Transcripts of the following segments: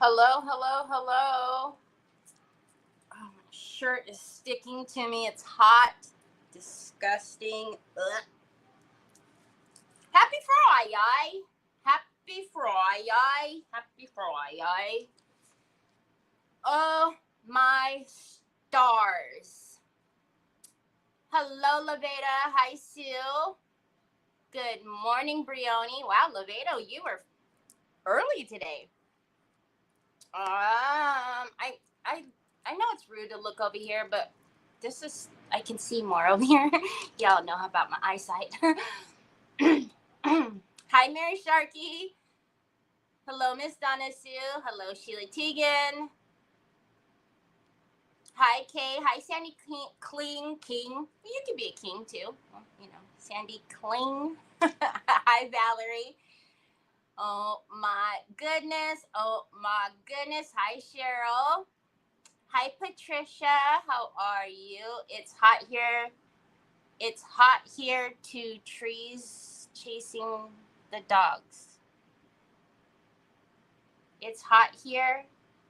Hello, hello, hello. Oh, my shirt is sticking to me. It's hot. Disgusting. Ugh. Happy Friday. Happy Friday. Happy Friday. Oh, my stars. Hello, Laveda. Hi, Sue. Good morning, Brioni. Wow, Laveda, you were early today. I know it's rude to look over here, but I can see more over here. Y'all know about my eyesight. Hi, Mary Sharkey. Hello, Miss Donna Sue. Hello, Sheila Teagan. Hi, Kay. Hi, Sandy King. You could be a king, too. Well, Sandy Kling. Hi, Valerie. Oh, my goodness. Oh, my goodness. Hi, Cheryl. Hi, Patricia. How are you? It's hot here. It's hot here to trees chasing the dogs. It's hot here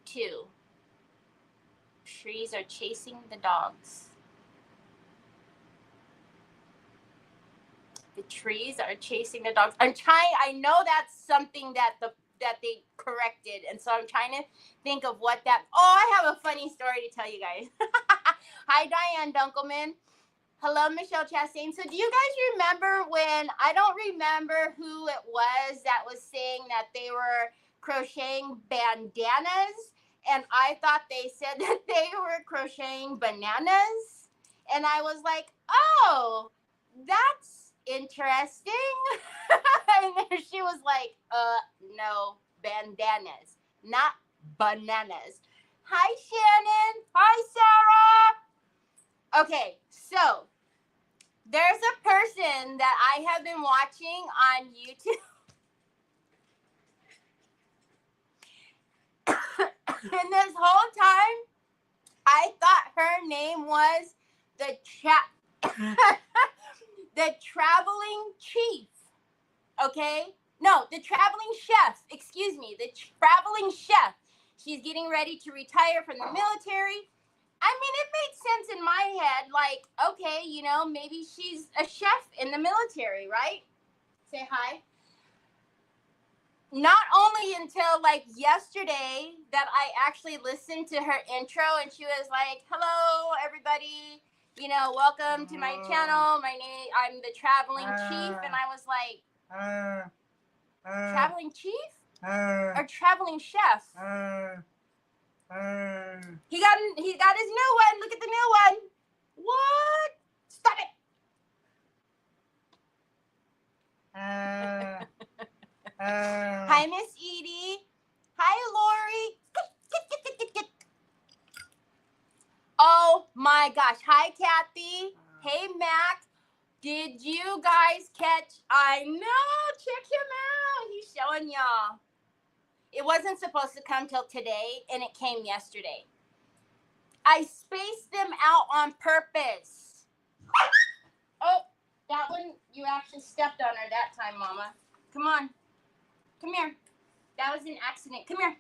too. Trees are chasing the dogs. The trees are chasing the dogs. I know that's something that they corrected, and so I'm trying to think of what that. Oh, I have a funny story to tell you guys. Hi, Diane Dunkelman. Hello, Michelle Chastain. So do you guys remember when, I don't remember who it was that was saying that they were crocheting bandanas, and I thought they said that they were crocheting bananas, and I was like, oh, that's interesting. And then she was like, no, bandanas, not bananas. Hi, Shannon. Hi, Sarah. Okay, so there's a person that I have been watching on YouTube. And this whole time, I thought her name was the traveling chief. Okay? No, the traveling chef. Excuse me, the traveling chef. She's getting ready to retire from the military. I mean, it made sense in my head. Like, okay, maybe she's a chef in the military, right? Say hi. Not only until like yesterday that I actually listened to her intro, and she was like, hello, everybody. Welcome to my channel. I'm the traveling chief. And I was like, traveling chief? Or traveling chef? He got his new one. Look at the new one. What? Stop it. Hi, Miss Edie. Hi, Lori. Oh my gosh. Hi, Kathy. Hey, Mac. Did you guys catch? I know. Check him out. He's showing y'all. It wasn't supposed to come till today, and it came yesterday. I spaced them out on purpose. Oh, that one, you actually stepped on her that time, Mama. Come on. Come here. That was an accident. Come here.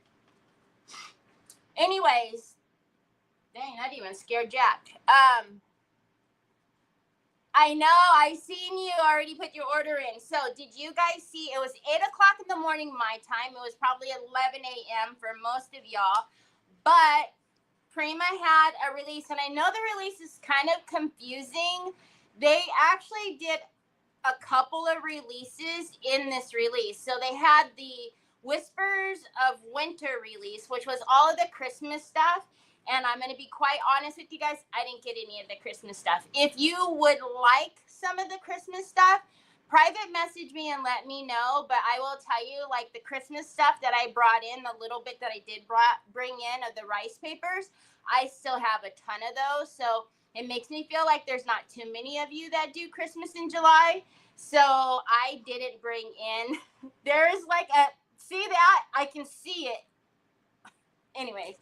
Anyways. Dang, that even scared Jack. I know. I seen you already put your order in. So did you guys see? It was 8 o'clock in the morning my time. It was probably 11 a.m. for most of y'all. But Prima had a release, and I know the release is kind of confusing. They actually did a couple of releases in this release. So they had the Whispers of Winter release, which was all of the Christmas stuff. And I'm going to be quite honest with you guys, I didn't get any of the Christmas stuff. If you would like some of the Christmas stuff, private message me and let me know. But I will tell you, like, the Christmas stuff that I brought in, the little bit that I did bring in of the rice papers, I still have a ton of those. So it makes me feel like there's not too many of you that do Christmas in July. So I didn't bring in. There's like see that? I can see it. Anyways.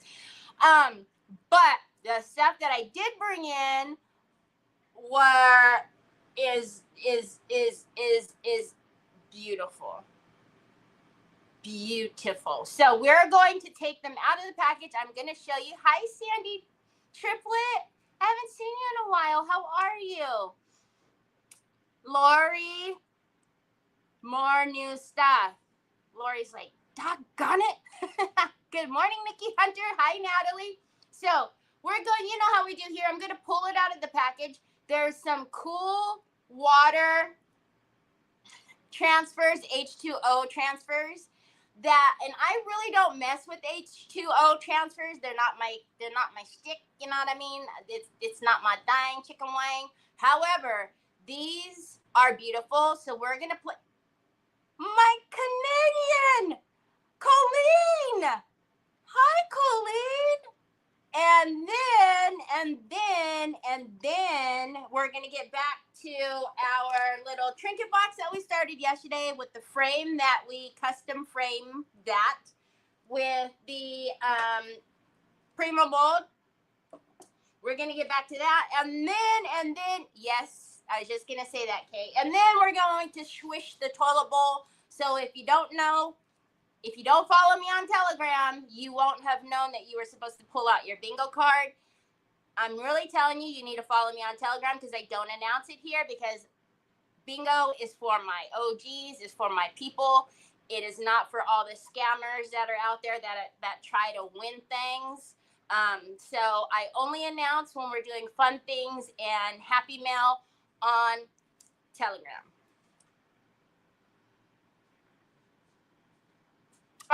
But the stuff that I did bring in is beautiful. beautiful. So we're going to take them out of the package. I'm going to show you. Hi, Sandy Triplet. I haven't seen you in a while. How are you? Lori, more new stuff. Lori's like, doggone it. Good morning, Nikki Hunter. Hi, Natalie. So we're going, you know how we do here. I'm going to pull it out of the package. There's some cool water transfers, H2O transfers. That, and I really don't mess with H2O transfers. They're not my stick, you know what I mean? It's not my dang chicken wing. However, these are beautiful. So we're gonna put my Canadian Colleen. Hi, Colleen. And then we're gonna get back to our little trinket box that we started yesterday with the frame that we custom framed that with the Primo mold. We're gonna get back to that, and then yes, I was just gonna say that, Kate. And then we're going to swish the toilet bowl. So if you don't know, if you don't follow me on Telegram, you won't have known that you were supposed to pull out your bingo card. I'm really telling you, you need to follow me on Telegram because I don't announce it here, because bingo is for my OGs, is for my people. It is not for all the scammers that are out there that try to win things. So I only announce when we're doing fun things and Happy Mail on Telegram.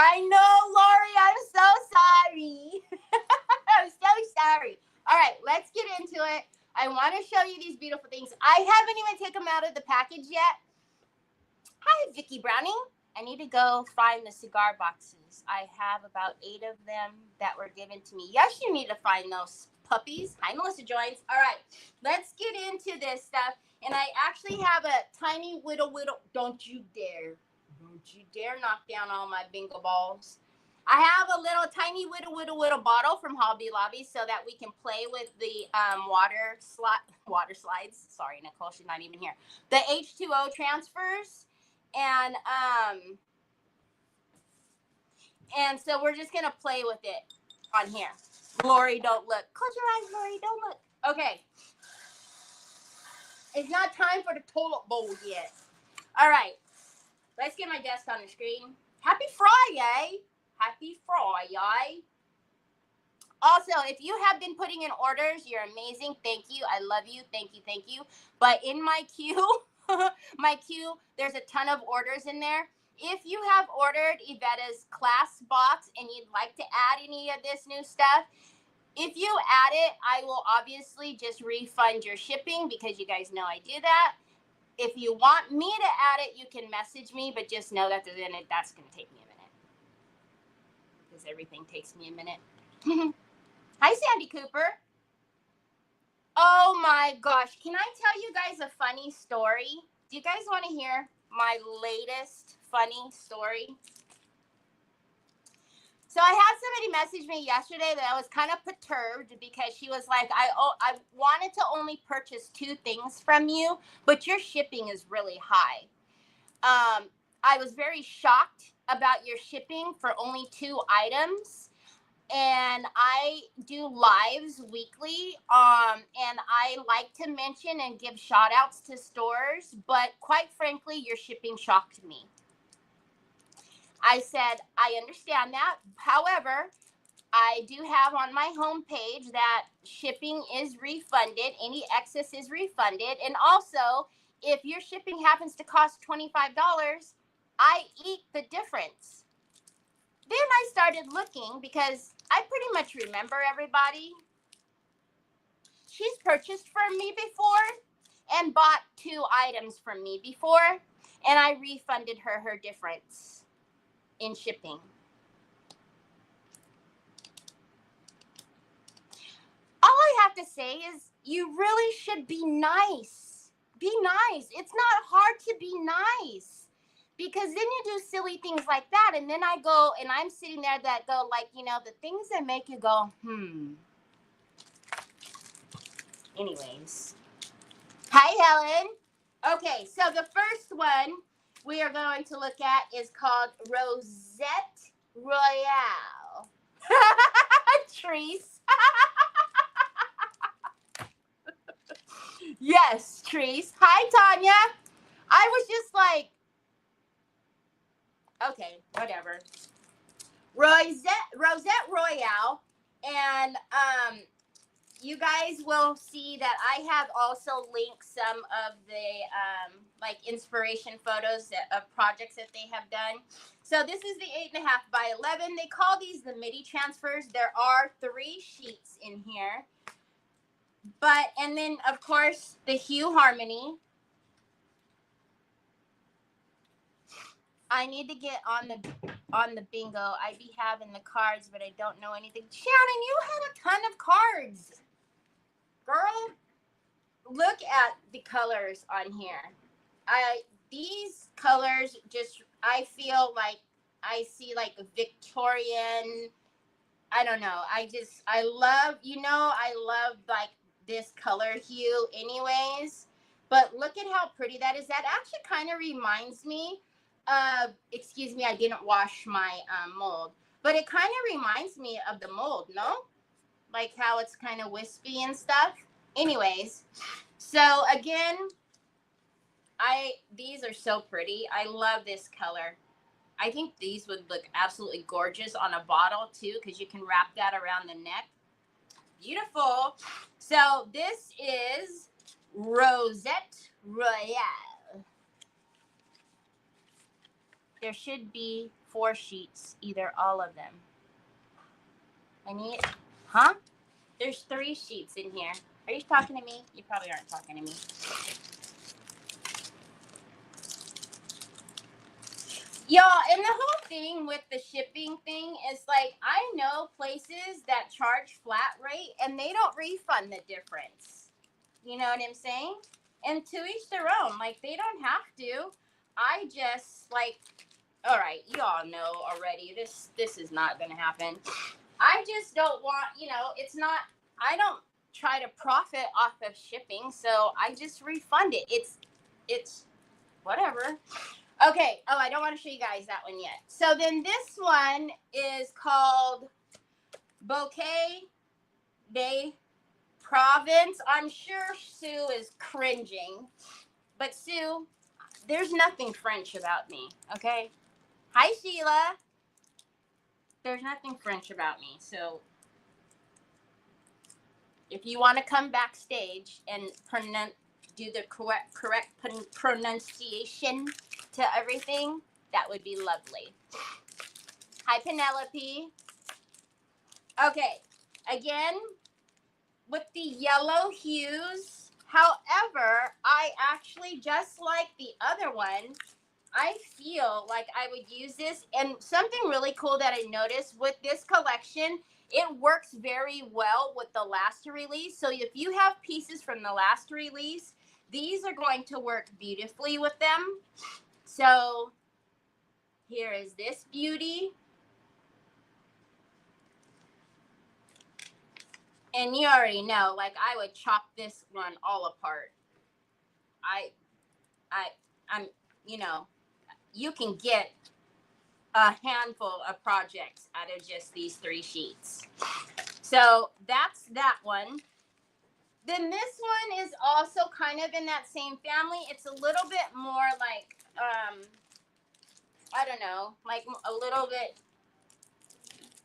I know, Lori, I'm so sorry. I'm so sorry. All right, let's get into it. I want to show you these beautiful things. I haven't even taken them out of the package yet. Hi, Vicky Browning. I need to go find the cigar boxes. I have about 8 of them that were given to me. Yes, you need to find those puppies. Hi, Melissa Joins. All right, let's get into this stuff. And I actually have a tiny whittle. Don't you dare. Don't you dare knock down all my bingo balls. I have a little tiny whittle bottle from Hobby Lobby so that we can play with the water slides. Sorry, Nicole, she's not even here. The H2O transfers. And so we're just going to play with it on here. Lori, don't look. Close your eyes, Lori, don't look. Okay. It's not time for the toilet bowl yet. All right. Let's get my desk on the screen. Happy Friday. Happy Friday. Also, if you have been putting in orders, you're amazing. Thank you. I love you. Thank you. Thank you. But in my queue, there's a ton of orders in there. If you have ordered Yvette's class box and you'd like to add any of this new stuff, if you add it, I will obviously just refund your shipping because you guys know I do that. If you want me to add it, you can message me, but just know that that's going to take me a minute. Because everything takes me a minute. Hi, Sandy Cooper. Oh my gosh. Can I tell you guys a funny story? Do you guys want to hear my latest funny story? So I had somebody message me yesterday that I was kind of perturbed because she was like, I wanted to only purchase 2 things from you, but your shipping is really high. I was very shocked about your shipping for only 2 items. And I do lives weekly, and I like to mention and give shout outs to stores, but quite frankly, your shipping shocked me. I said, I understand that. However, I do have on my homepage that shipping is refunded. Any excess is refunded. And also, if your shipping happens to cost $25, I eat the difference. Then I started looking because I pretty much remember everybody. She's purchased from me before and bought 2 items from me before, and I refunded her difference in shipping. All I have to say is you really should be nice. Be nice. It's not hard to be nice. Because then you do silly things like that, and then I go, and I'm sitting there that go, like, you know, the things that make you go, Anyways. Hi, Helen. Okay, so the first one we are going to look at is called Rosette Royale. Treese. Yes, Treese. Hi, Tanya. I was just like, okay, whatever. Rosette Royale, and you guys will see that I have also linked some of the like inspiration photos of projects that they have done. So this is the 8.5 by 11. They call these the midi transfers. There are 3 sheets in here, and then of course the hue harmony. I need to get on the bingo. I be having the cards, but I don't know anything. Shannon, you had a ton of cards. Girl, look at the colors on here. These colors just, I feel like I see like a Victorian, I don't know. I love, I love like this color hue anyways. But look at how pretty that is. That actually kind of reminds me of, excuse me, I didn't wash my mold. But it kind of reminds me of the mold, no? Like how it's kind of wispy and stuff. Anyways, so again, these are so pretty. I love this color. I think these would look absolutely gorgeous on a bottle too, because you can wrap that around the neck. Beautiful. So this is Rosette Royale. There should be 4 sheets, either all of them. There's 3 sheets in here. Are you talking to me? You probably aren't talking to me. Y'all, and the whole thing with the shipping thing is like, I know places that charge flat rate and they don't refund the difference. You know what I'm saying? And to each their own. Like, they don't have to. I just, like, all right, you all know already. This is not going to happen. I just don't want, it's not, I don't try to profit off of shipping, so I just refund it. It's whatever. Okay. Oh, I don't want to show you guys that one yet. So then this one is called Bouquet de Provence. I'm sure Sue is cringing, but Sue, there's nothing French about me. Okay. Hi, Sheila. There's nothing French about me. So if you want to come backstage and do the correct pronunciation to everything, that would be lovely. Hi, Penelope. Okay, again, with the yellow hues. However, I actually, just like the other one, I feel like I would use this. And something really cool that I noticed with this collection, it works very well with the last release. So if you have pieces from the last release, these are going to work beautifully with them. So here is this beauty. And you already know, like, I would chop this one all apart. I'm, you can get a handful of projects out of just these 3 sheets. So that's that one. Then this one is also kind of in that same family. It's a little bit more like, I don't know, like a little bit,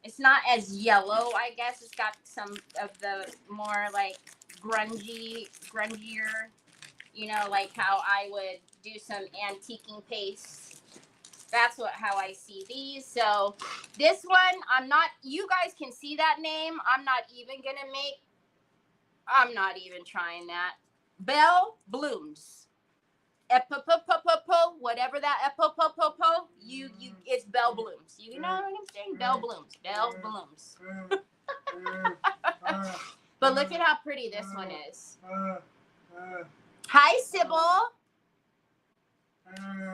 it's not as yellow, I guess. It's got some of the more like grungier, like how I would do some antiquing paste. That's how I see these. So this one, you guys can see that name. I'm not even trying that. Belle Blooms. Whatever that it's Belle Blooms. You know what I'm saying? Belle Blooms. Belle Blooms. But look at how pretty this one is. Hi, Sybil.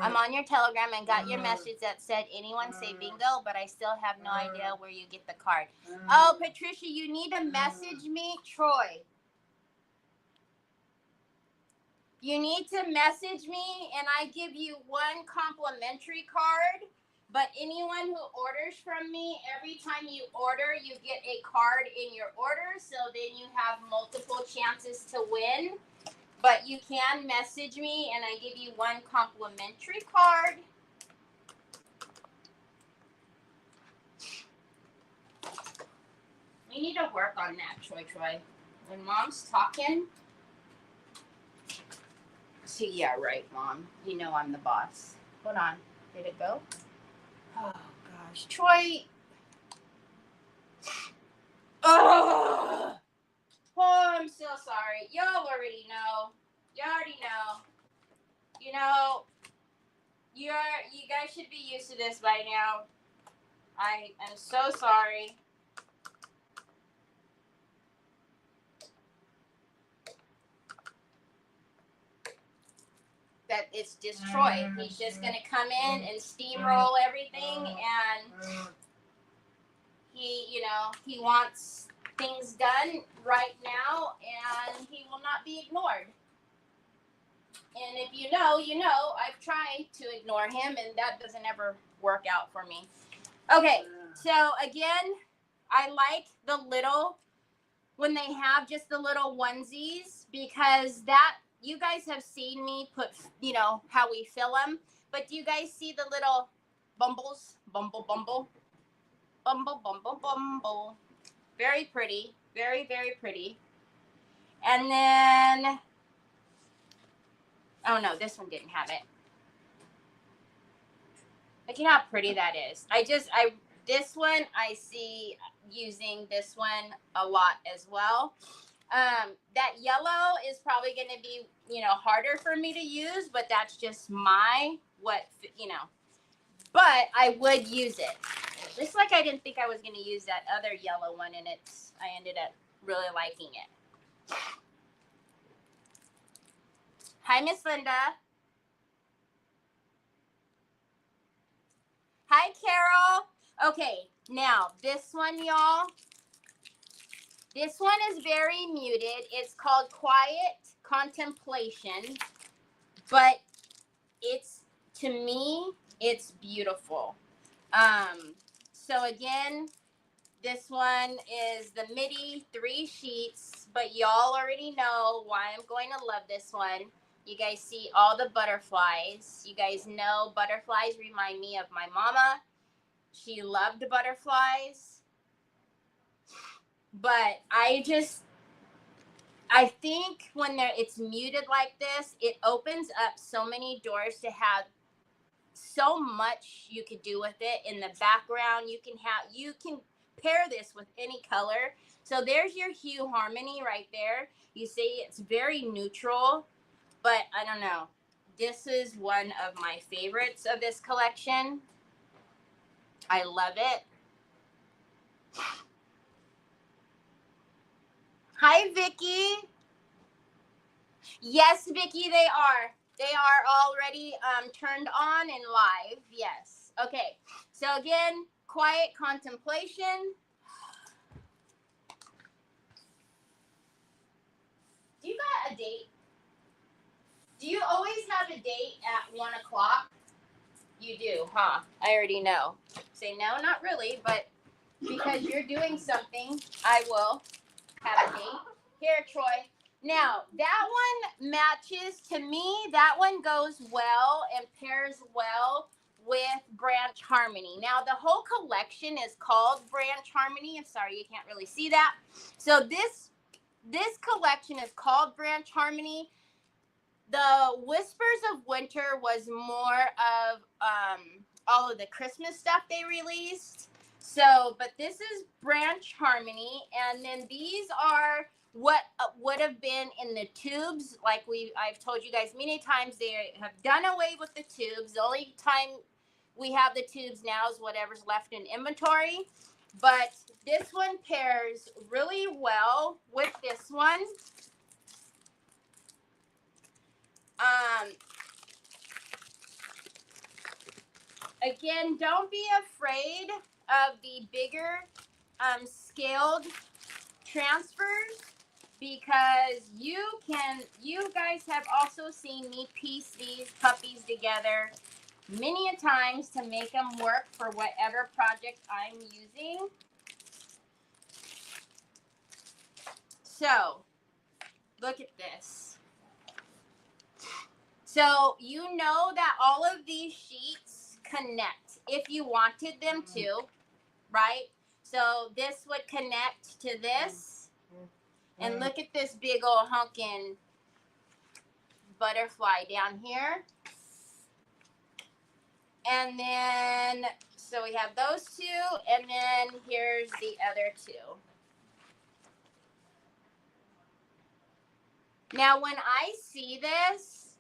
I'm on your Telegram and got your message that said, anyone say bingo, but I still have no idea where you get the card. Oh, Patricia, you need to message me, Troy. You need to message me and I give you one complimentary card. But anyone who orders from me, every time you order, you get a card in your order. So then you have multiple chances to win. But you can message me and I give you one complimentary card. We need to work on that, Troy. When Mom's talking. See, yeah, right, Mom. You know I'm the boss. Hold on. Did it go? Oh, gosh. Troy. Oh, I'm so sorry. Y'all already know. You already know. You know, you guys should be used to this by now. I am so sorry. That it's just Troy. He's just gonna come in and steamroll everything, and he wants things done right now, and he will not be ignored. And if you know, I've tried to ignore him, and that doesn't ever work out for me. Okay, so again, I like the little, when they have just the little onesies, because that, you guys have seen me put, how we fill them. But do you guys see the little bumbles? Bumble. Very pretty. Very, very pretty. And then, oh no, this one didn't have it. Look at how pretty that is. This one, I see using this one a lot as well. That yellow is probably going to be, harder for me to use, but that's just but I would use it. Just like I didn't think I was going to use that other yellow one, and I ended up really liking it. Hi, Miss Linda. Hi, Carol. Okay, now this one, y'all. This one is very muted. It's called Quiet Contemplation, but to me, it's beautiful. So again, this one is the midi 3 sheets, but y'all already know why I'm going to love this one. You guys see all the butterflies. You guys know butterflies remind me of my mama. She loved butterflies. But I think when it's muted like this, it opens up so many doors to have so much you could do with it. In the background, you can pair this with any color. So there's your hue harmony right there. You see it's very neutral, but I don't know. This is one of my favorites of this collection. I love it. Hi, Vicky. Yes, Vicky, they are. They are already turned on and live. Yes. Okay. So again, Quiet Contemplation. Do you got a date? Do you always have a date at 1 o'clock? You do, huh? I already know. Say no, not really, but because you're doing something, I will have a date. Here, Troy. Now, that one matches, to me, that one goes well and pairs well with Branch Harmony. Now, the whole collection is called Branch Harmony. I'm sorry, you can't really see that. So this collection is called Branch Harmony. The Whispers of Winter was more of all of the Christmas stuff they released. So, but this is Branch Harmony, and then these are what would have been in the tubes. Like I've told you guys many times, they have done away with the tubes. The only time we have the tubes now is whatever's left in inventory. But this one pairs really well with this one. Again, don't be afraid of the bigger scaled transfers. because you guys have also seen me piece these puppies together many a times to make them work for whatever project I'm using. So, look at this. So, you know that all of these sheets connect if you wanted them to, right? So, this would connect to this. And look at this big old honkin' butterfly down here. And then, so we have those two, and then here's the other two. Now, when I see this,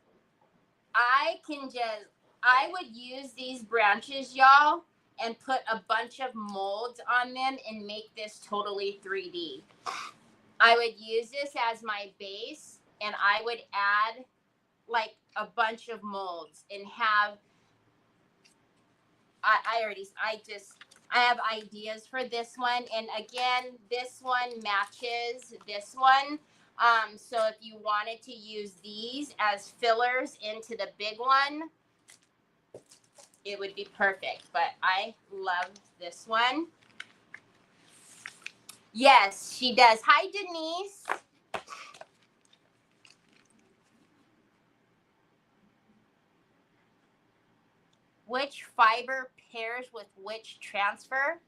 I would use these branches, y'all, and put a bunch of molds on them and make this totally 3D. I would use this as my base, and I would add like a bunch of molds and have, I have ideas for this one. And again, this one matches this one. So if you wanted to use these as fillers into the big one, it would be perfect. But I love this one. Yes, she does. Hi, Denise. Which fiber pairs with which transfer?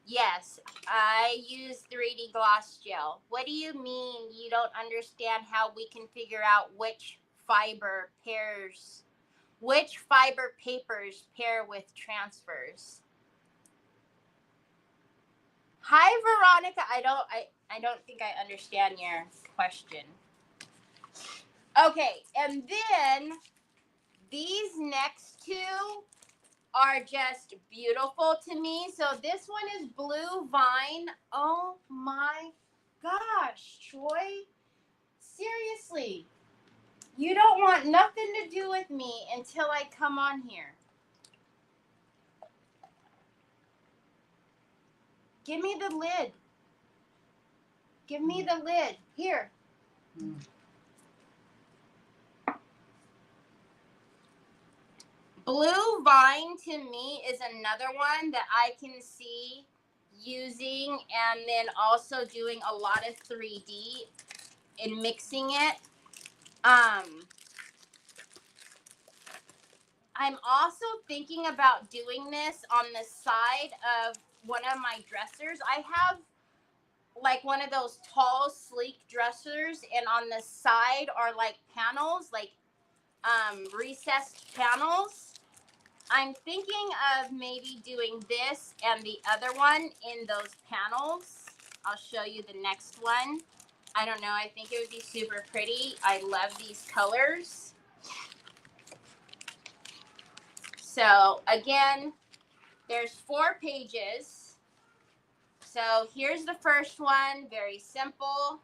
Yes, I use 3D gloss gel. What do you mean you don't understand how we can figure out which fiber pairs, which fiber papers pair with transfers? Hi, Veronica. I don't think I understand your question. Okay, and then these next two are just beautiful to me. So this one is Blue Vine. Oh my gosh, Troy. Seriously. You don't want nothing to do with me until I come on here. Give me the lid. Give me the lid. Here. Blue Vine to me is another one that I can see using and then also doing a lot of 3D and mixing it. I'm also thinking about doing this on the side of one of my dressers. I have like one of those tall, sleek dressers, and on the side are like panels, like recessed panels. I'm thinking of maybe doing this and the other one in those panels. I'll show you the next one. I don't know. I think it would be super pretty. I love these colors. So again, there's 4 pages. So here's the first one. Very simple.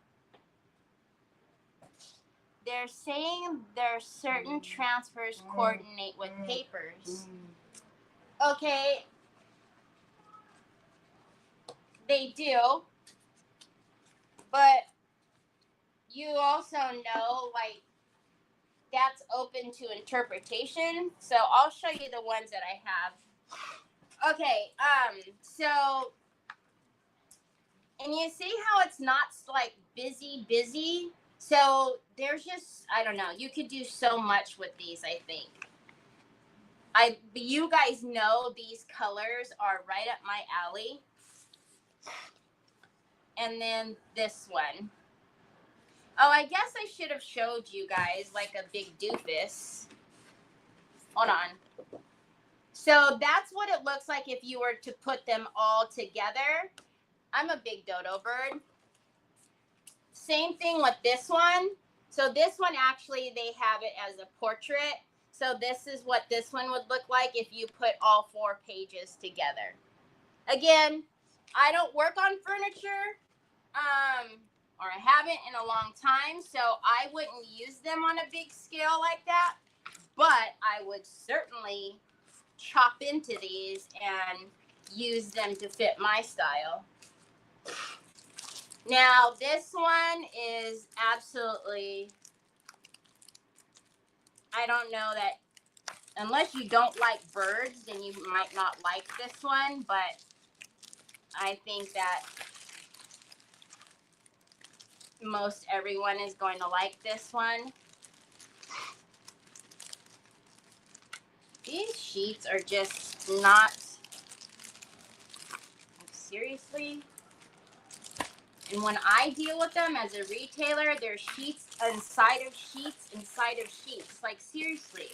They're saying there's certain transfers coordinate with papers. Okay. They do. But you also know, like, that's open to interpretation. So I'll show you the ones that I have. Okay, so, and you see how it's not like busy. So there's just, I don't know, you could do so much with these, I think. You guys know these colors are right up my alley. And then this one. Oh, I guess I should have showed you guys like a big doofus. Hold on. So that's what it looks like if you were to put them all together. I'm a big dodo bird. Same thing with this one. So this one, actually, they have it as a portrait. So this is what this one would look like if you put all 4 pages together. Again, I don't work on furniture, or I haven't in a long time, so I wouldn't use them on a big scale like that. But I would certainly chop into these and use them to fit my style. Now, this one is absolutely, I don't know that, unless you don't like birds, then you might not like this one, but I think that most everyone is going to like this one. These sheets are just not, seriously. And when I deal with them as a retailer, there's sheets inside of sheets inside of sheets. Like, seriously.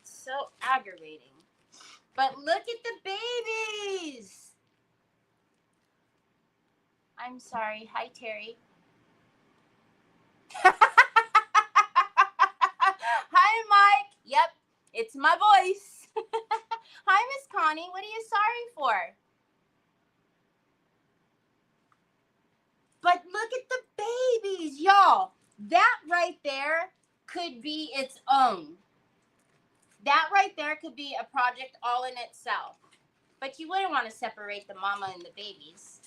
It's so aggravating. But look at the babies. I'm sorry. Hi, Terry. Hi, Mike. Yep, it's my voice. Hi, Miss Connie. What are you sorry for? But look at the babies, y'all. That right there could be its own. That right there could be a project all in itself. But you wouldn't want to separate the mama and the babies.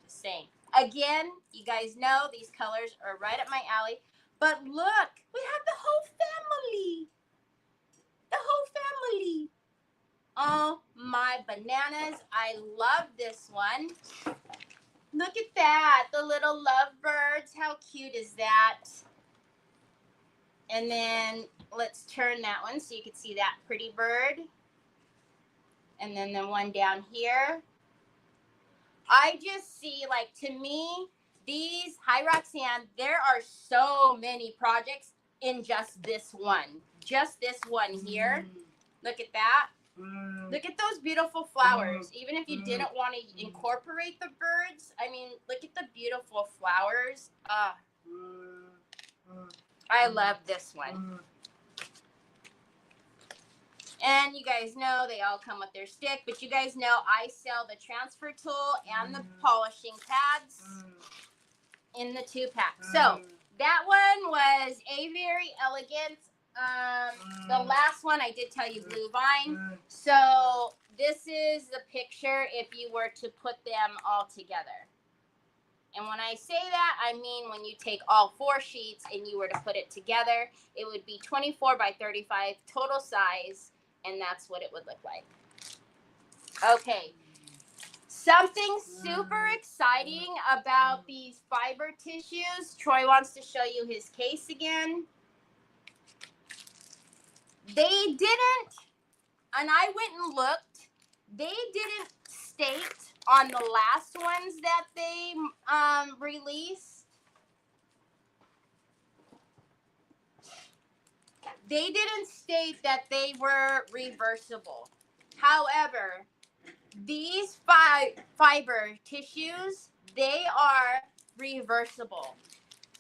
Just saying. Again, you guys know these colors are right up my alley. But look, we have the whole family. The whole family. Oh my bananas. I love this one. Look at that. The little lovebirds. How cute is that? And then let's turn that one so you can see that pretty bird. And then the one down here. I just see, like, to me, these, hi Roxanne, there are so many projects in just this one. Just this one here. Look at that. Look at those beautiful flowers. Even if you didn't want to incorporate the birds, I mean, look at the beautiful flowers. I love this one. And you guys know they all come with their stick, but you guys know I sell the transfer tool and the polishing pads in the 2-pack. So that one was Aviary Elegant. The last one I did tell you Blue Vine. So this is the picture if you were to put them all together. And when I say that, I mean when you take all 4 sheets and you were to put it together, it would be 24 by 35 total size, and that's what it would look like. Okay. Something super exciting about these fiber tissues. Troy wants to show you his case again. They didn't, and I went and looked, they didn't state on the last ones that they released. They didn't state that they were reversible. However, these fiber tissues, they are reversible.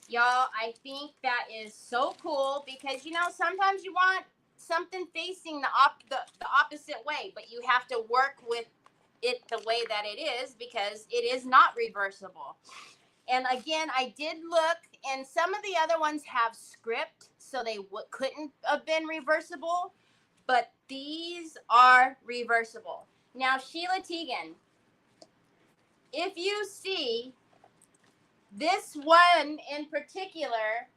Y'all, I think that is so cool because, you know, sometimes you want something facing the opposite way, but you have to work with it the way that it is because it is not reversible. And again, I did look, and some of the other ones have script, so they couldn't have been reversible, but these are reversible. Now, Sheila Teagan, if you see this one in particular,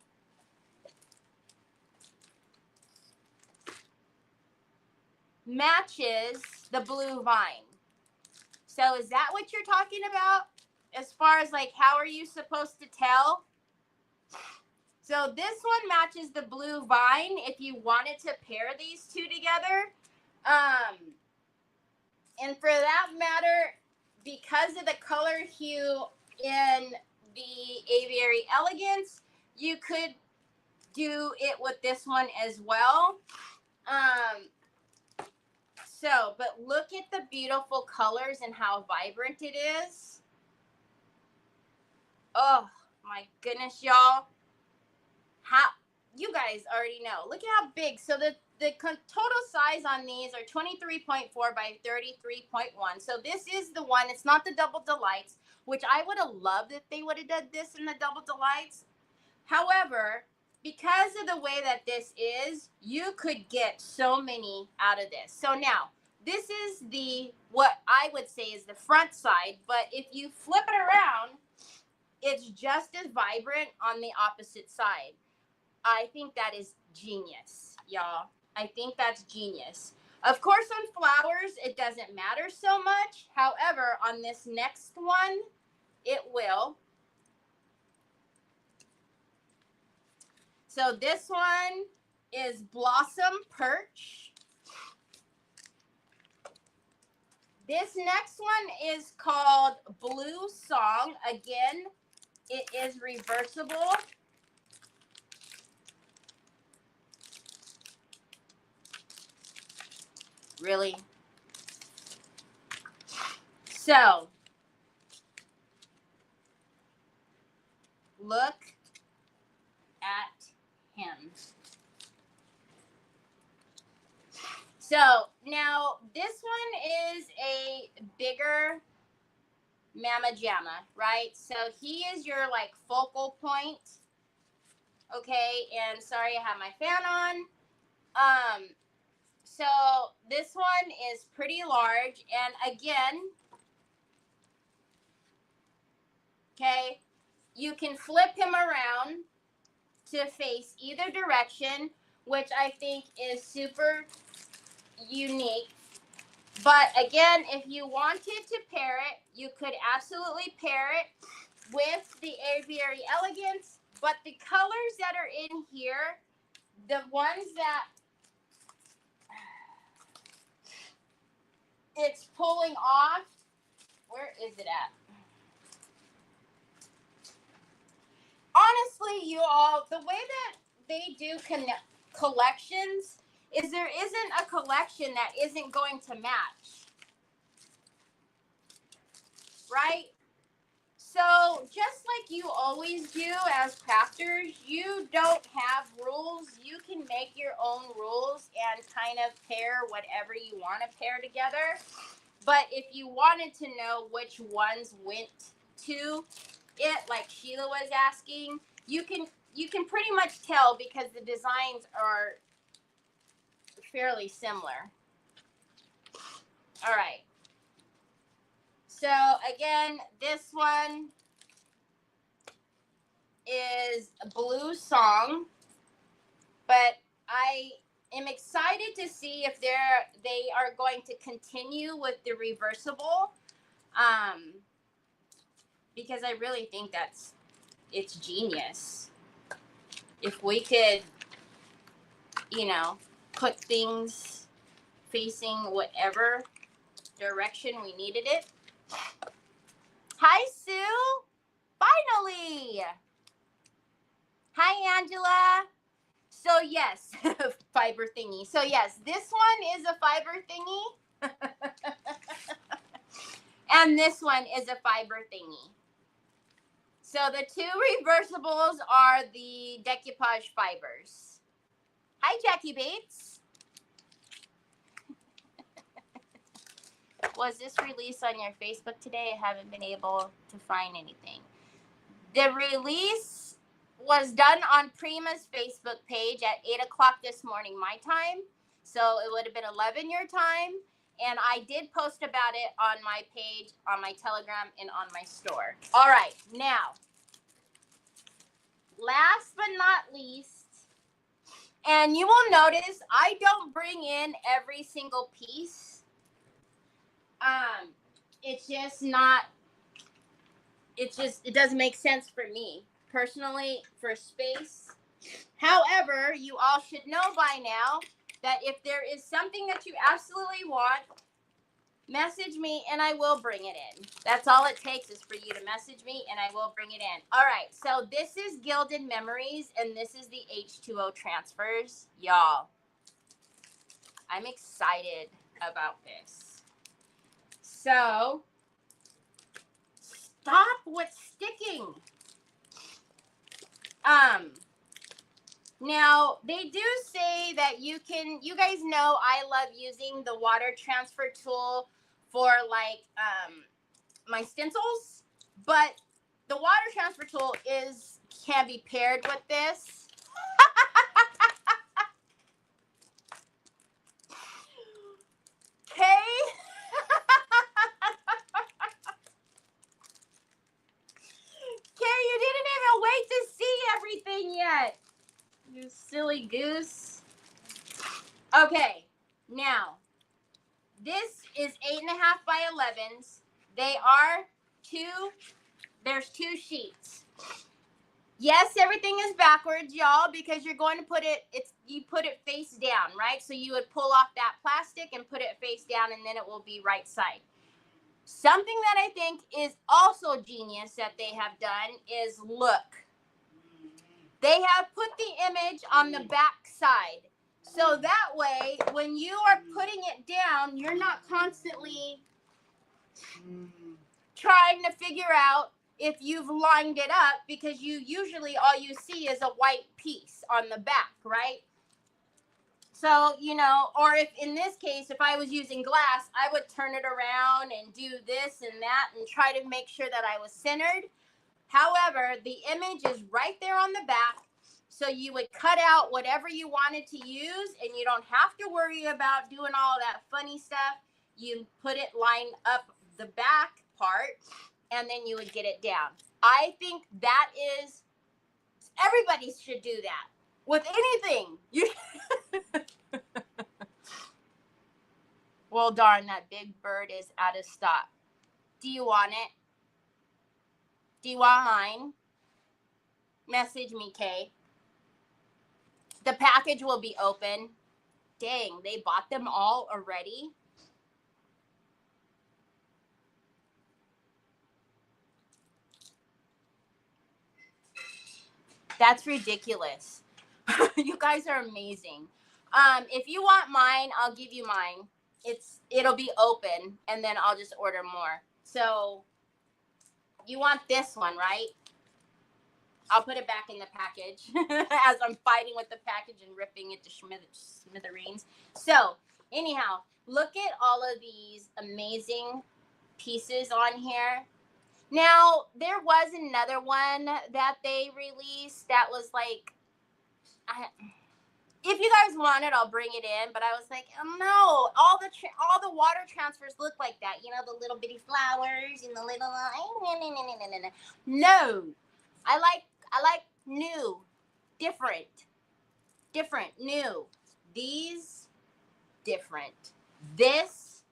matches the Blue Vine. So is that what you're talking about? As far as like, how are you supposed to tell? So this one matches the Blue Vine if you wanted to pair these two together. And for that matter, because of the color hue in the Aviary Elegance, you could do it with this one as well. So, but look at the beautiful colors and how vibrant it is. Oh my goodness, y'all. How, you guys already know. Look at how big. So the total size on these are 23.4 by 33.1. So this is the one. It's not the Double Delights, which I would have loved if they would have done this in the Double Delights. However, because of the way that this is, you could get so many out of this. So now, this is what I would say is the front side, but if you flip it around, it's just as vibrant on the opposite side. I think that is genius, y'all. I think that's genius. Of course, on flowers, it doesn't matter so much. However, on this next one, it will. So this one is Blossom Perch. This next one is called Blue Song. Again, it is reversible. Really? So, look at him. So, now this one is a bigger Mama Jamma, right? So, he is your like focal point. Okay, and sorry I have my fan on. So this one is pretty large, and again, okay, you can flip him around to face either direction, which I think is super unique. But again, if you wanted to pair it, you could absolutely pair it with the Aviary Elegance, but the colors that are in here, the ones that it's pulling off, where is it at? Honestly, you all, the way that they do collections is there isn't a collection that isn't going to match, right? So just like you always do as crafters, you don't have rules. You can make your own rules and kind of pair whatever you want to pair together. But if you wanted to know which ones went to it, like Sheila was asking, you can pretty much tell because the designs are fairly similar. All right. So again, this one is Blue Song, but I am excited to see if they are going to continue with the reversible, because I really think it's genius. If we could, put things facing whatever direction we needed it. Hi, Sue. Finally. Hi, Angela. So, yes, fiber thingy. So, yes, this one is a fiber thingy. And this one is a fiber thingy. So, the two reversibles are the decoupage fibers. Hi, Jackie Bates. Was this released on your Facebook today? I haven't been able to find anything. The release was done on Prima's Facebook page at 8 o'clock this morning, my time. So it would have been 11 your time. And I did post about it on my page, on my Telegram, and on my store. All right, now, last but not least, and you will notice I don't bring in every single piece. It's just not, it doesn't make sense for me personally for space. However, you all should know by now that if there is something that you absolutely want, message me and I will bring it in. That's all it takes is for you to message me and I will bring it in. All right, so this is Gilded Memories and this is the H2O transfers. Y'all, I'm excited about this. So, stop what's sticking. Now, they do say that you guys know I love using the water transfer tool for like my stencils, but the water transfer tool can be paired with this. Okay, silly goose. Okay, now this is 8.5 by 11s. There's 2 sheets. Yes, everything is backwards, y'all, because you're going to you put it face down, right? So you would pull off that plastic and put it face down, and then it will be right side. Something that I think is also genius that they have done is look. They have put the image on the back side. So that way, when you are putting it down, you're not constantly trying to figure out if you've lined it up, because you usually all you see is a white piece on the back, right? So, or if in this case, if I was using glass, I would turn it around and do this and that and try to make sure that I was centered. However, the image is right there on the back. So you would cut out whatever you wanted to use, and you don't have to worry about doing all that funny stuff. You put it lined up the back part, and then you would get it down. I think that is, everybody should do that with anything. Well, darn, that big bird is out of stock. Do you want it? Do you want mine? Message me, Kay. The package will be open. Dang, they bought them all already? That's ridiculous. You guys are amazing. If you want mine, I'll give you mine. It'll be open, and then I'll just order more. So you want this one, right? I'll put it back in the package as I'm fighting with the package and ripping it to smithereens. So anyhow, look at all of these amazing pieces on here. Now, there was another one that they released that was like, if you guys want it, I'll bring it in. But I was like, oh, no, all the water transfers look like that. The little bitty flowers and the little. No, I like new, different, new. These different. This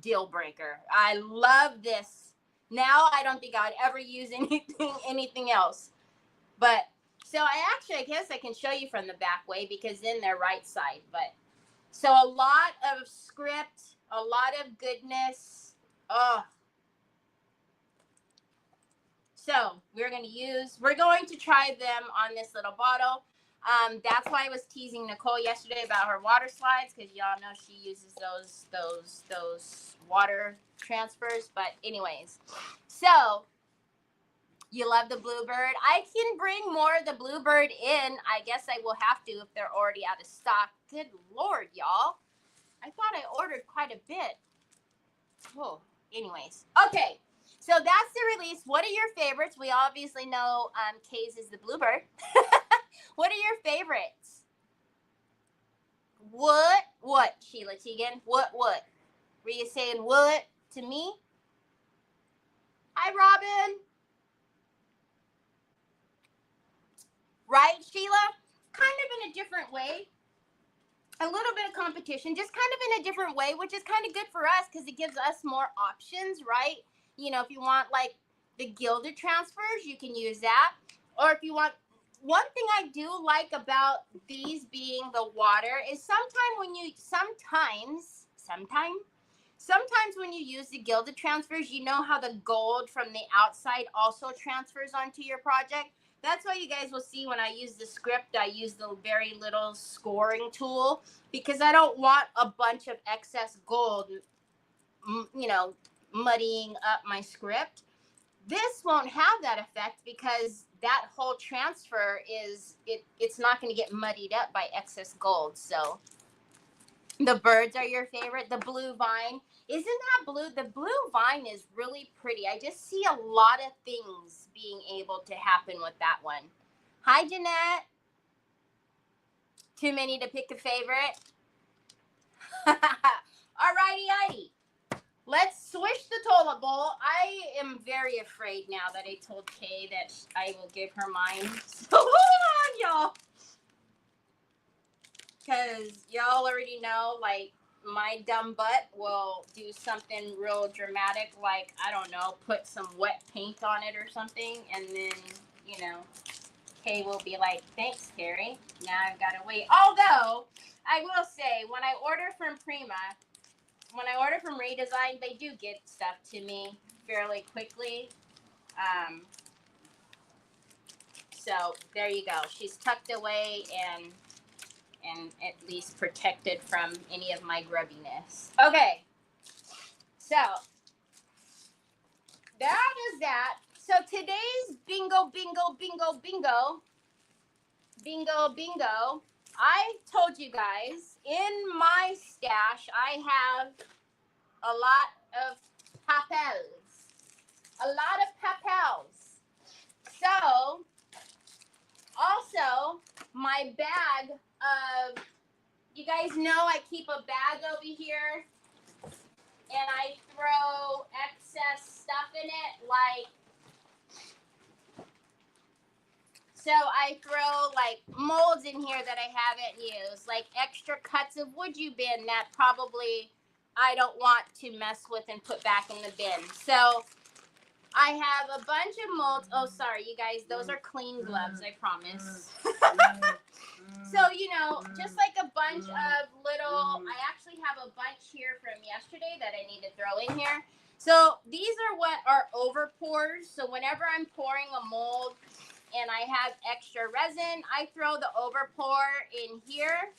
deal breaker. I love this. Now I don't think I'd ever use anything else. But so I guess I can show you from the back way, because then they're right side. But so a lot of script, a lot of goodness. Oh. So we're going to try them on this little bottle. That's why I was teasing Nicole yesterday about her water slides, because y'all know she uses those water transfers. But anyways, so you love the Bluebird. I can bring more of the Bluebird in. I guess I will have to if they're already out of stock. Good Lord, y'all. I thought I ordered quite a bit. Oh, anyways. Okay, so that's the release. What are your favorites? We obviously know Kay's is the Bluebird. What are your favorites? What, Sheila Teagan? What? Were you saying what to me? Hi, Robin. Right, Sheila? Kind of in a different way. A little bit of competition, just kind of in a different way, which is kind of good for us because it gives us more options, right? If you want like the gilded transfers, you can use that. Or if you want, one thing I do like about these being the water is sometimes when you use the gilded transfers, you know how the gold from the outside also transfers onto your project. That's why you guys will see when I use the script, I use the very little scoring tool, because I don't want a bunch of excess gold, muddying up my script. This won't have that effect because that whole transfer it's not going to get muddied up by excess gold. So the birds are your favorite. The blue vine. Isn't that blue? The blue vine is really pretty. I just see a lot of things being able to happen with that one. Hi, Jeanette. Too many to pick a favorite? Alrighty. Let's switch the toilet bowl. I am very afraid now that I told Kay that I will give her mine. So hold on, y'all. because y'all already know, like, my dumb butt will do something real dramatic, like, I don't know, put some wet paint on it or something, and then, you know, Kay will be like, thanks, Carrie. Now I've got to wait. Although, I will say, when I order from Redesign, they do get stuff to me fairly quickly. So there you go. She's tucked away and at least protected from any of my grubbiness. Okay. So that is that. So today's bingo. I told you guys, in my stash, I have a lot of papels. So, also, my bag of, you guys know I keep a bag over here, and I throw excess stuff in it, like, so I throw, like, molds in here that I haven't used, like extra cuts of wood you bin that probably I don't want to mess with and put back in the bin. So I have a bunch of molds. Oh, sorry, you guys, those are clean gloves, I promise. So, you know, just like a bunch of little, I actually have a bunch here from yesterday that I need to throw in here. So these are what are over pours. So whenever I'm pouring a mold and I have extra resin, I throw the over pour in here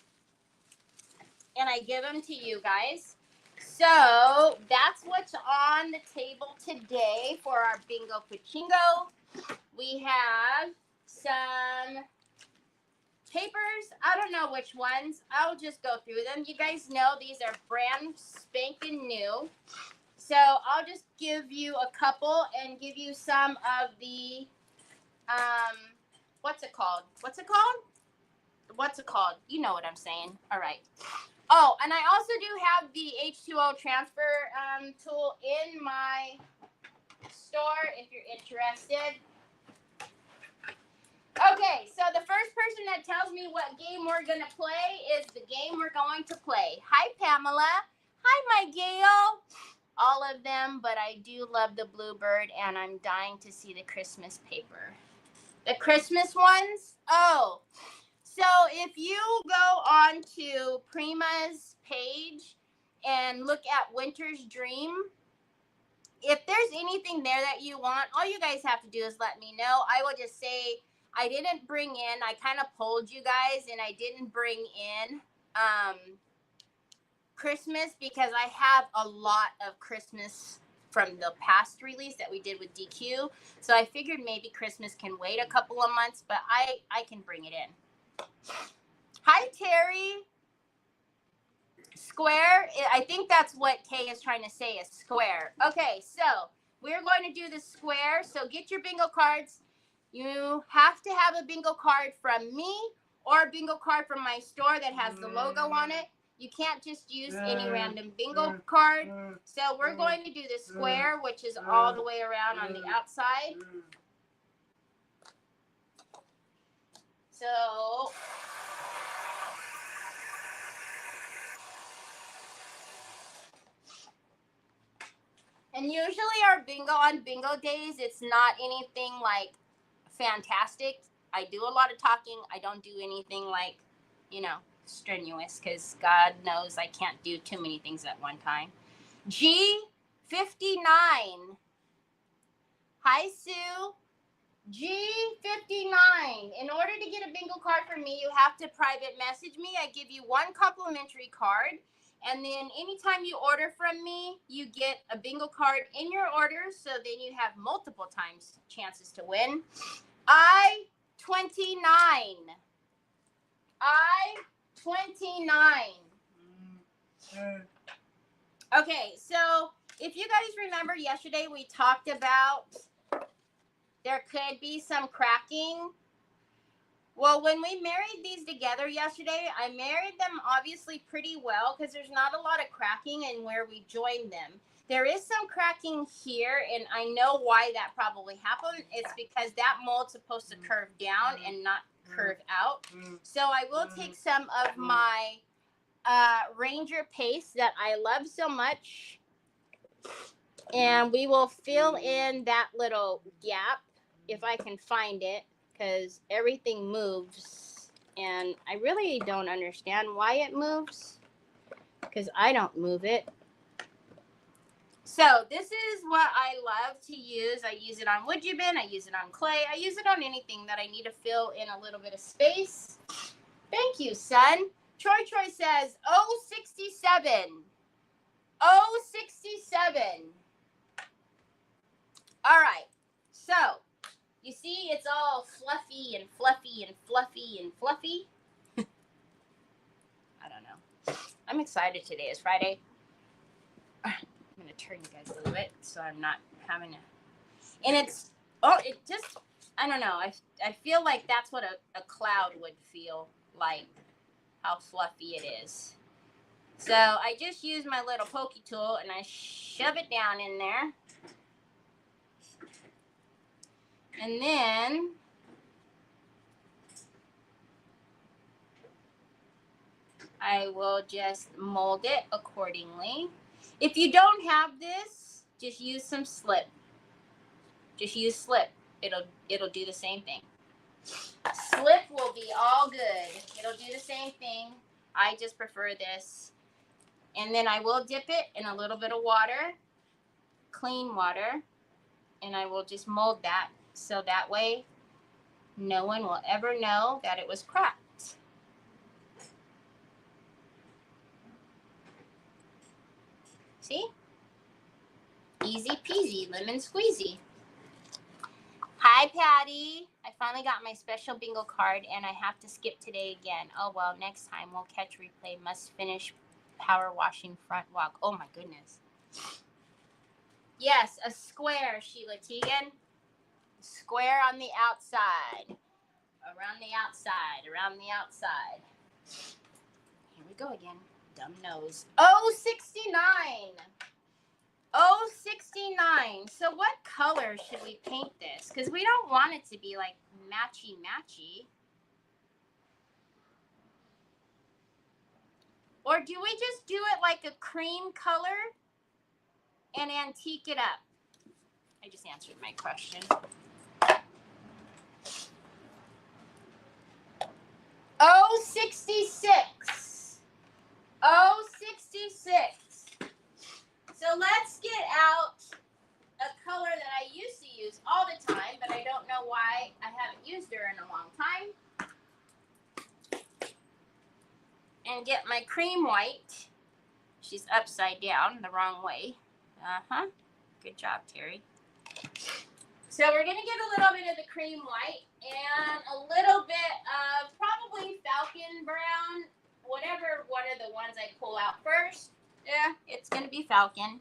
and I give them to you guys. So that's what's on the table today for our bingo pachingo. We have some papers. I don't know which ones. I'll just go through them. You guys know these are brand spanking new. So I'll just give you a couple and give you some of the, what's it called? You know what I'm saying. All right. Oh, and I also do have the H2O transfer tool in my store if you're interested. Okay, so the first person that tells me what game we're going to play is the game we're going to play. Hi, Pamela. Hi, my Gail. All of them, but I do love the Bluebird, and I'm dying to see the Christmas paper. The Christmas ones? Oh, so if you go on to Prima's page and look at Winter's Dream, if there's anything there that you want, all you guys have to do is let me know. I will just say I didn't bring in, I kind of polled you guys, and I didn't bring in Christmas because I have a lot of Christmas from the past release that we did with DQ. So I figured maybe Christmas can wait a couple of months, but I can bring it in. Hi, Terry. Square. I think that's what Kay is trying to say, is square. Okay, so we're going to do the square. So get your bingo cards. You have to have a bingo card from me or a bingo card from my store that has the logo on it. You can't just use any random bingo card. So we're going to do the square, which is all the way around on the outside. So and usually our bingo on bingo days, it's not anything like fantastic. I do a lot of talking. I don't do anything like, you know, strenuous, because God knows I can't do too many things at one time. G59. Hi, Sue. G59. In order to get a bingo card from me, you have to private message me. I give you one complimentary card. And then anytime you order from me, you get a bingo card in your order. So then you have multiple times chances to win. I-29. Okay, so if you guys remember yesterday, we talked about there could be some cracking. Well, when we married these together yesterday, I married them obviously pretty well because there's not a lot of cracking in where we joined them. There is some cracking here, and I know why that probably happened. It's because that mold's supposed to curve down and not curve out. So I will take some of my Ranger paste that I love so much, and we will fill in that little gap if I can find it, because everything moves and I really don't understand why it moves, because I don't move it. So this is what I love to use. I use it on wood bin, I use it on clay, I use it on anything that I need to fill in a little bit of space. Thank you, son. Troy says, oh, 67. Oh, 67. All right. So, you see it's all fluffy and fluffy and fluffy and fluffy. I don't know. I'm excited today. It's Friday. I'm going to turn you guys a little bit so I'm not having to. And it's, it just, I don't know. I feel like that's what a cloud would feel like, how fluffy it is. So I just use my little pokey tool and I shove it down in there. And then I will just mold it accordingly. If you don't have this, just use some slip. Just use slip. It'll do the same thing. Slip will be all good. It'll do the same thing. I just prefer this. And then I will dip it in a little bit of water, clean water, and I will just mold that so that way no one will ever know that it was cracked. See? Easy peasy, lemon squeezy. Hi, Patty. I finally got my special bingo card, and I have to skip today again. Oh, well, next time we'll catch replay. Must finish power washing front walk. Oh, my goodness. Yes, a square, Sheila Teagan. Square on the outside. Around the outside. Around the outside. Here we go again. Dumb nose. Oh, 69. Oh, 69. So what color should we paint this? Because we don't want it to be like matchy-matchy. Or do we just do it like a cream color and antique it up? I just answered my question. Oh, 66. Oh, 66. So let's get out a color that I used to use all the time, but I don't know why I haven't used her in a long time. And get my cream white. She's upside down the wrong way. Uh-huh. Good job, Terry. So we're going to get a little bit of the cream white and a little bit of probably falcon brown, whatever one of the ones I pull out first. Yeah, it's going to be falcon.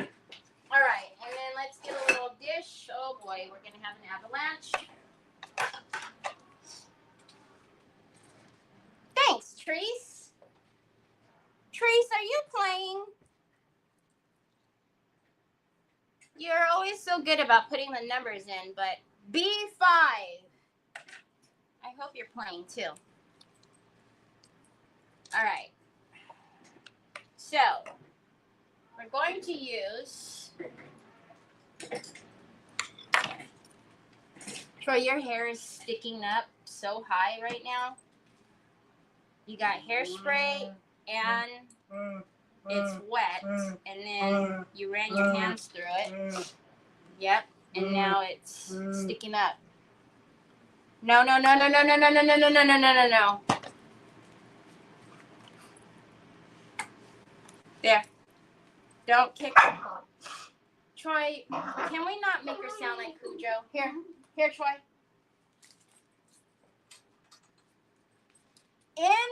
All right, and then let's get a little dish. Oh boy, we're going to have an avalanche. Thanks, Treese. Treese, are you playing? You're always so good about putting the numbers in, but B5. I hope you're playing too. All right. So, we're going to use... Troy, your hair is sticking up so high right now. You got hairspray and it's wet, and then you ran your hands through it. Yep, and now it's sticking up. No. There. Don't kick her. Troy, can we not make her sound like Cujo? Here, Troy. In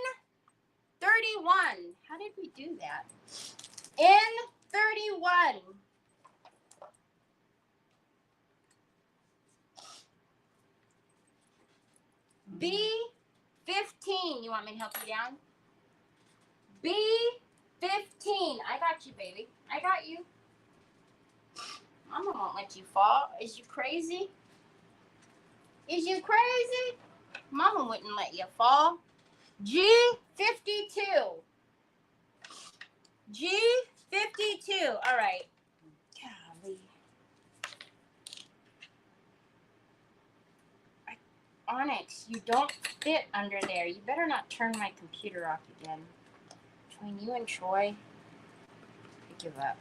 31. How did we do that? In 31. B15. You want me to help you down? B15. I got you, baby. I got you. Mama won't let you fall. Is you crazy? Is you crazy? Mama wouldn't let you fall. G52. G52. All right. Golly. Onyx, you don't fit under there. You better not turn my computer off again. Between you and Troy, I give up.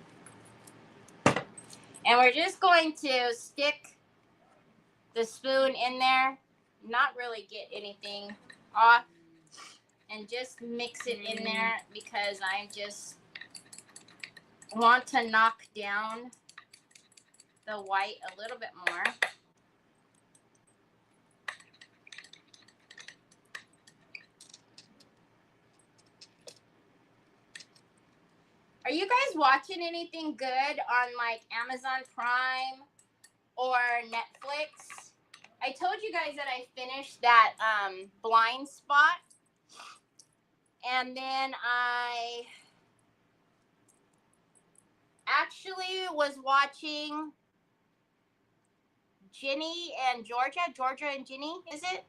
And we're just going to stick the spoon in there, not really get anything off, and just mix it in there because I just want to knock down the white a little bit more. Are you guys watching anything good on like Amazon Prime or Netflix? I told you guys that I finished that Blind Spot. And then I actually was watching Ginny and Georgia and Ginny, is it?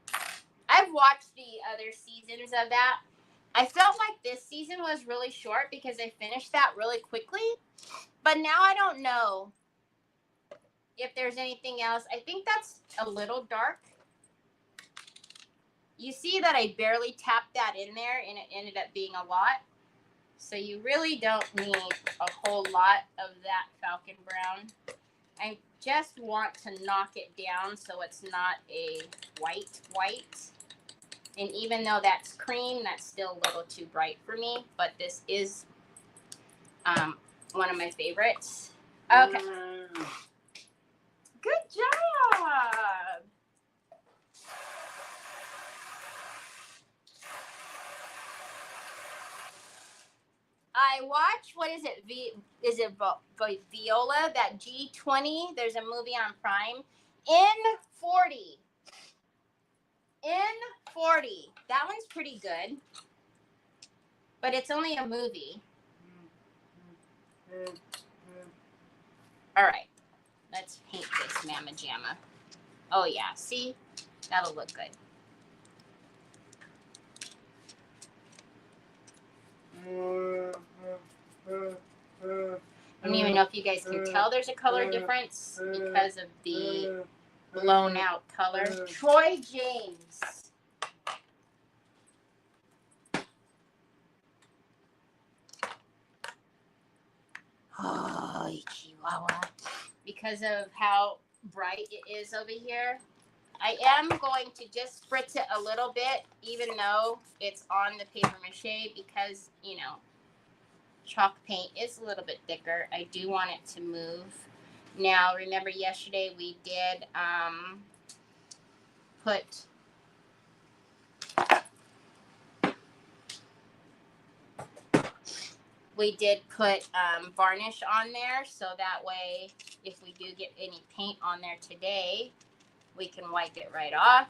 I've watched the other seasons of that. I felt like this season was really short because I finished that really quickly. But now I don't know if there's anything else. I think that's a little dark. You see that I barely tapped that in there and it ended up being a lot. So you really don't need a whole lot of that Falcon Brown. I just want to knock it down so it's not a white. And even though that's cream, that's still a little too bright for me. But this is one of my favorites. Okay. Good job. I watch, what is it? Viola, that G20? There's a movie on Prime. In 40. That one's pretty good. But it's only a movie. All right. Let's paint this Mama Jamma. Oh, yeah. See? That'll look good. I don't even know if you guys can tell there's a color difference because of the blown out color. Troy James. Oh, Chihuahua. Because of how bright it is over here, I am going to just spritz it a little bit, even though it's on the paper mache, because, you know, chalk paint is a little bit thicker. I do want it to move. Now, remember yesterday we did put varnish on there, so that way if we do get any paint on there today, we can wipe it right off.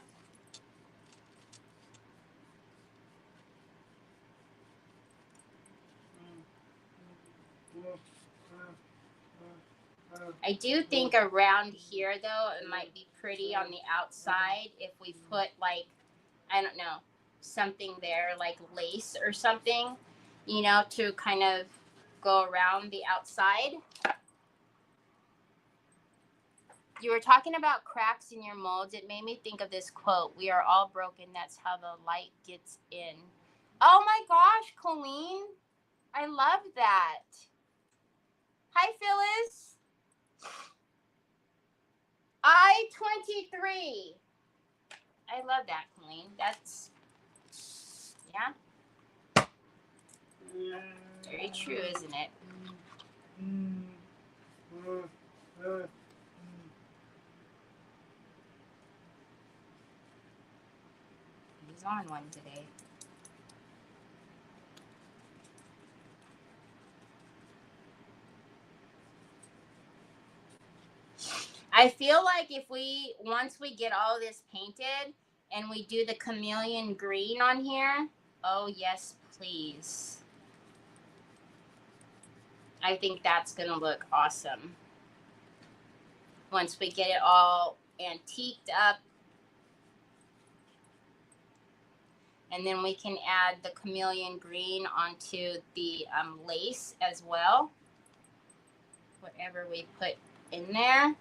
I do think around here, though, it might be pretty on the outside if we put, like, I don't know, something there, like lace or something, you know, to kind of go around the outside. You were talking about cracks in your molds. It made me think of this quote: "We are all broken. That's how the light gets in." Oh my gosh, Colleen. I love that. Hi, Phyllis. I-23. I love that, Colleen. That's, yeah. Very true, isn't it? He's on one today. I feel like if once we get all this painted and we do the chameleon green on here, oh yes, please. I think that's going to look awesome. Once we get it all antiqued up. And then we can add the chameleon green onto the lace as well. Whatever we put in there.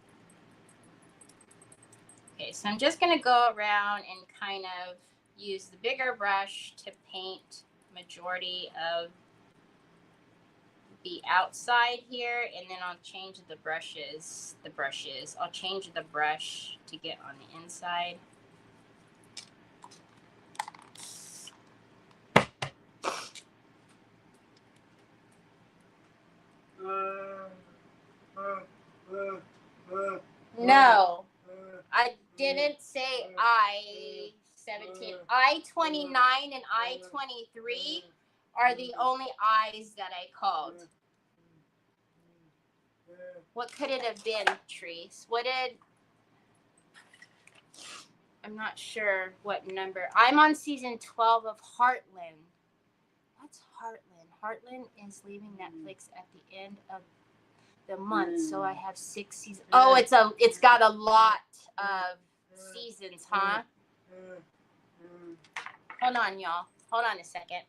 Okay, so I'm just going to go around and kind of use the bigger brush to paint majority of the outside here, and then I'll change the brushes. I'll change the brush to get on the inside. No, I didn't say I-17. I-29 and I-23 are the only I's that I called. What could it have been, Treese? I'm not sure what number. I'm on season 12 of Heartland. What's Heartland? Heartland is leaving Netflix at the end of the month, so I have 6 seasons. Oh, it's got a lot of seasons, huh? Hold on, y'all. Hold on a second.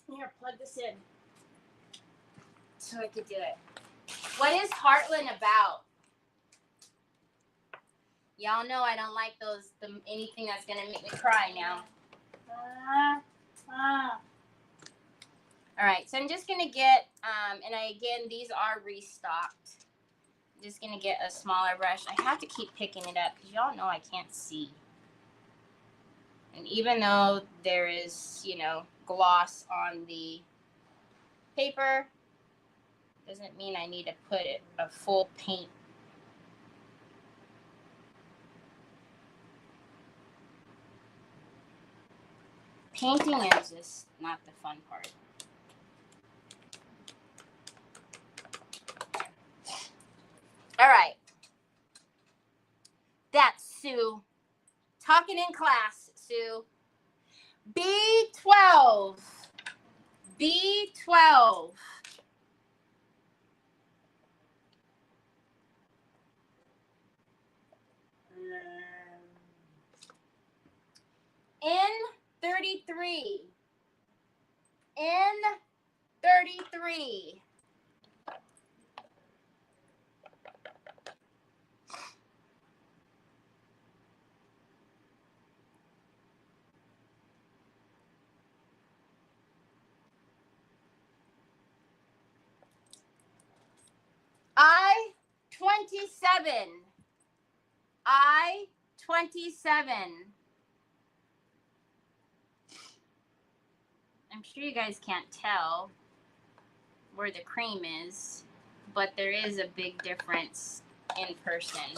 Here, plug this in so I could do it. What is Heartland about? Y'all know I don't like anything that's gonna make me cry now. All right, so I'm just gonna get, again, these are restocked. I'm just gonna get a smaller brush. I have to keep picking it up because y'all know I can't see. And even though there is, gloss on the paper, doesn't mean I need to put a full paint. Painting is just not the fun part. All right. That's Sue. Talking in class, Sue. B12. B12. N33. N33. I-27. I-27. I'm sure you guys can't tell where the cream is, but there is a big difference in person.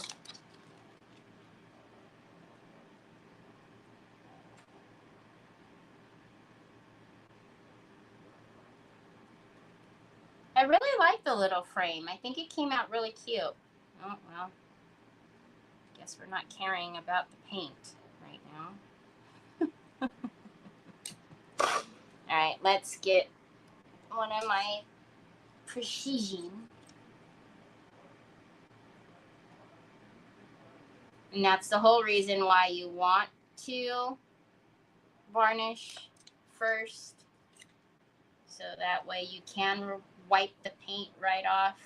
I really like the little frame. I think it came out really cute. Oh, well, guess we're not caring about the paint right now. All right, let's get one of my precision. And that's the whole reason why you want to varnish first, so that way you can wipe the paint right off.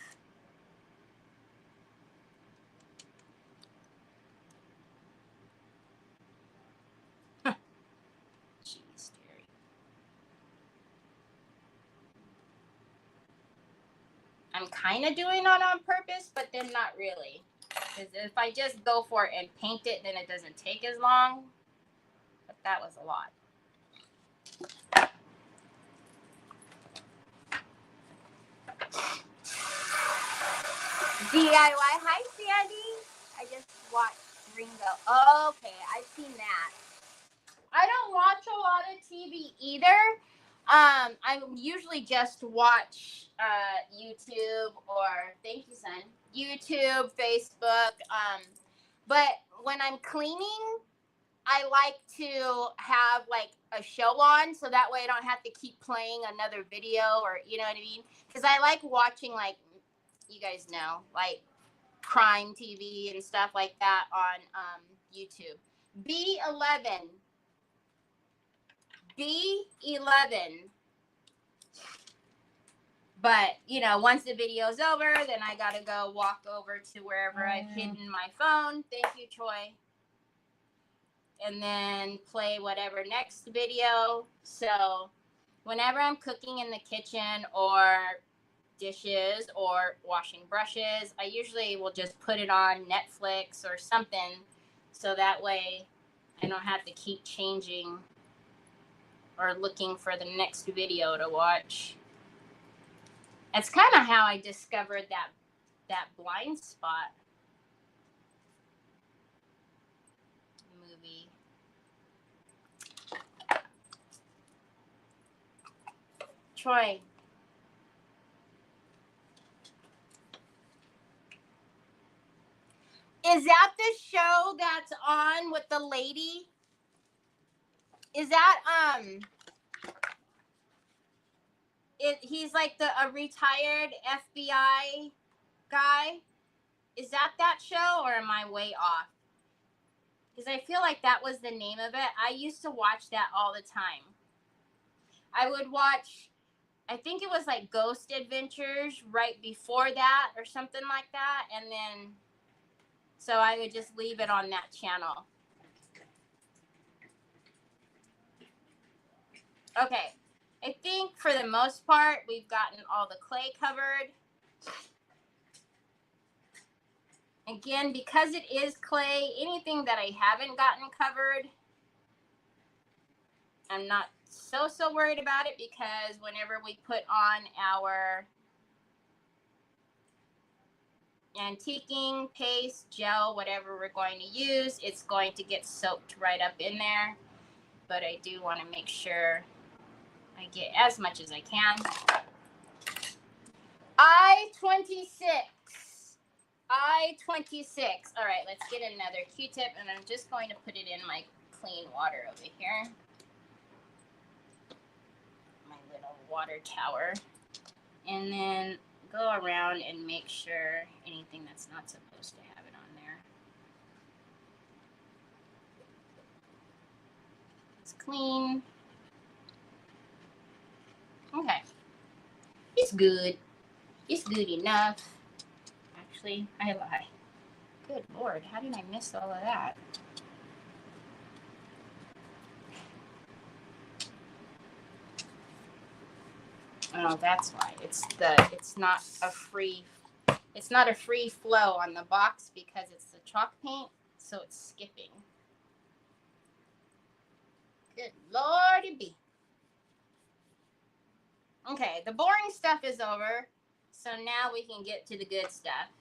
Jeez, Terry. I'm kind of doing it on purpose, but then not really. Because if I just go for it and paint it, then it doesn't take as long. But that was a lot. DIY. Hi, Sandy. I just watched Ringo. Oh, okay, I've seen that. I don't watch a lot of TV either. I usually just watch YouTube or, thank you, son, YouTube, Facebook. But when I'm cleaning, I like to have like a show on, so that way I don't have to keep playing another video, or you know what I mean? Because I like watching, like, you guys know, like crime TV and stuff like that on YouTube. B11. B11. But, you know, once the video's over, then I got to go walk over to wherever I've hidden my phone. Thank you, Troy. And then play whatever next video. So whenever I'm cooking in the kitchen or dishes or washing brushes, I usually will just put it on Netflix or something, so that way I don't have to keep changing or looking for the next video to watch. That's kind of how I discovered that Blind Spot movie. Troy. Is that the show that's on with the lady? Is that he's like a retired FBI guy? Is that show, or am I way off? Because I feel like that was the name of it. I used to watch that all the time. I would watch, I think it was like Ghost Adventures right before that or something like that. And then, so I would just leave it on that channel. Okay. I think for the most part, we've gotten all the clay covered. Again, because it is clay, anything that I haven't gotten covered, I'm not so worried about it, because whenever we put on our antiquing paste, gel, whatever we're going to use, it's going to get soaked right up in there. But I do want to make sure I get as much as I can. I-26. I-26. All right, let's get another Q-tip, and I'm just going to put it in my clean water over here. My little water tower. And then go around and make sure anything that's not supposed to have it on there. It's clean. Okay. It's good. It's good enough. Actually, I lie. Good Lord, how did I miss all of that? Oh, that's why. It's not a free flow on the box, because it's the chalk paint, so it's skipping. Good Lordy be. Okay, the boring stuff is over, so now we can get to the good stuff.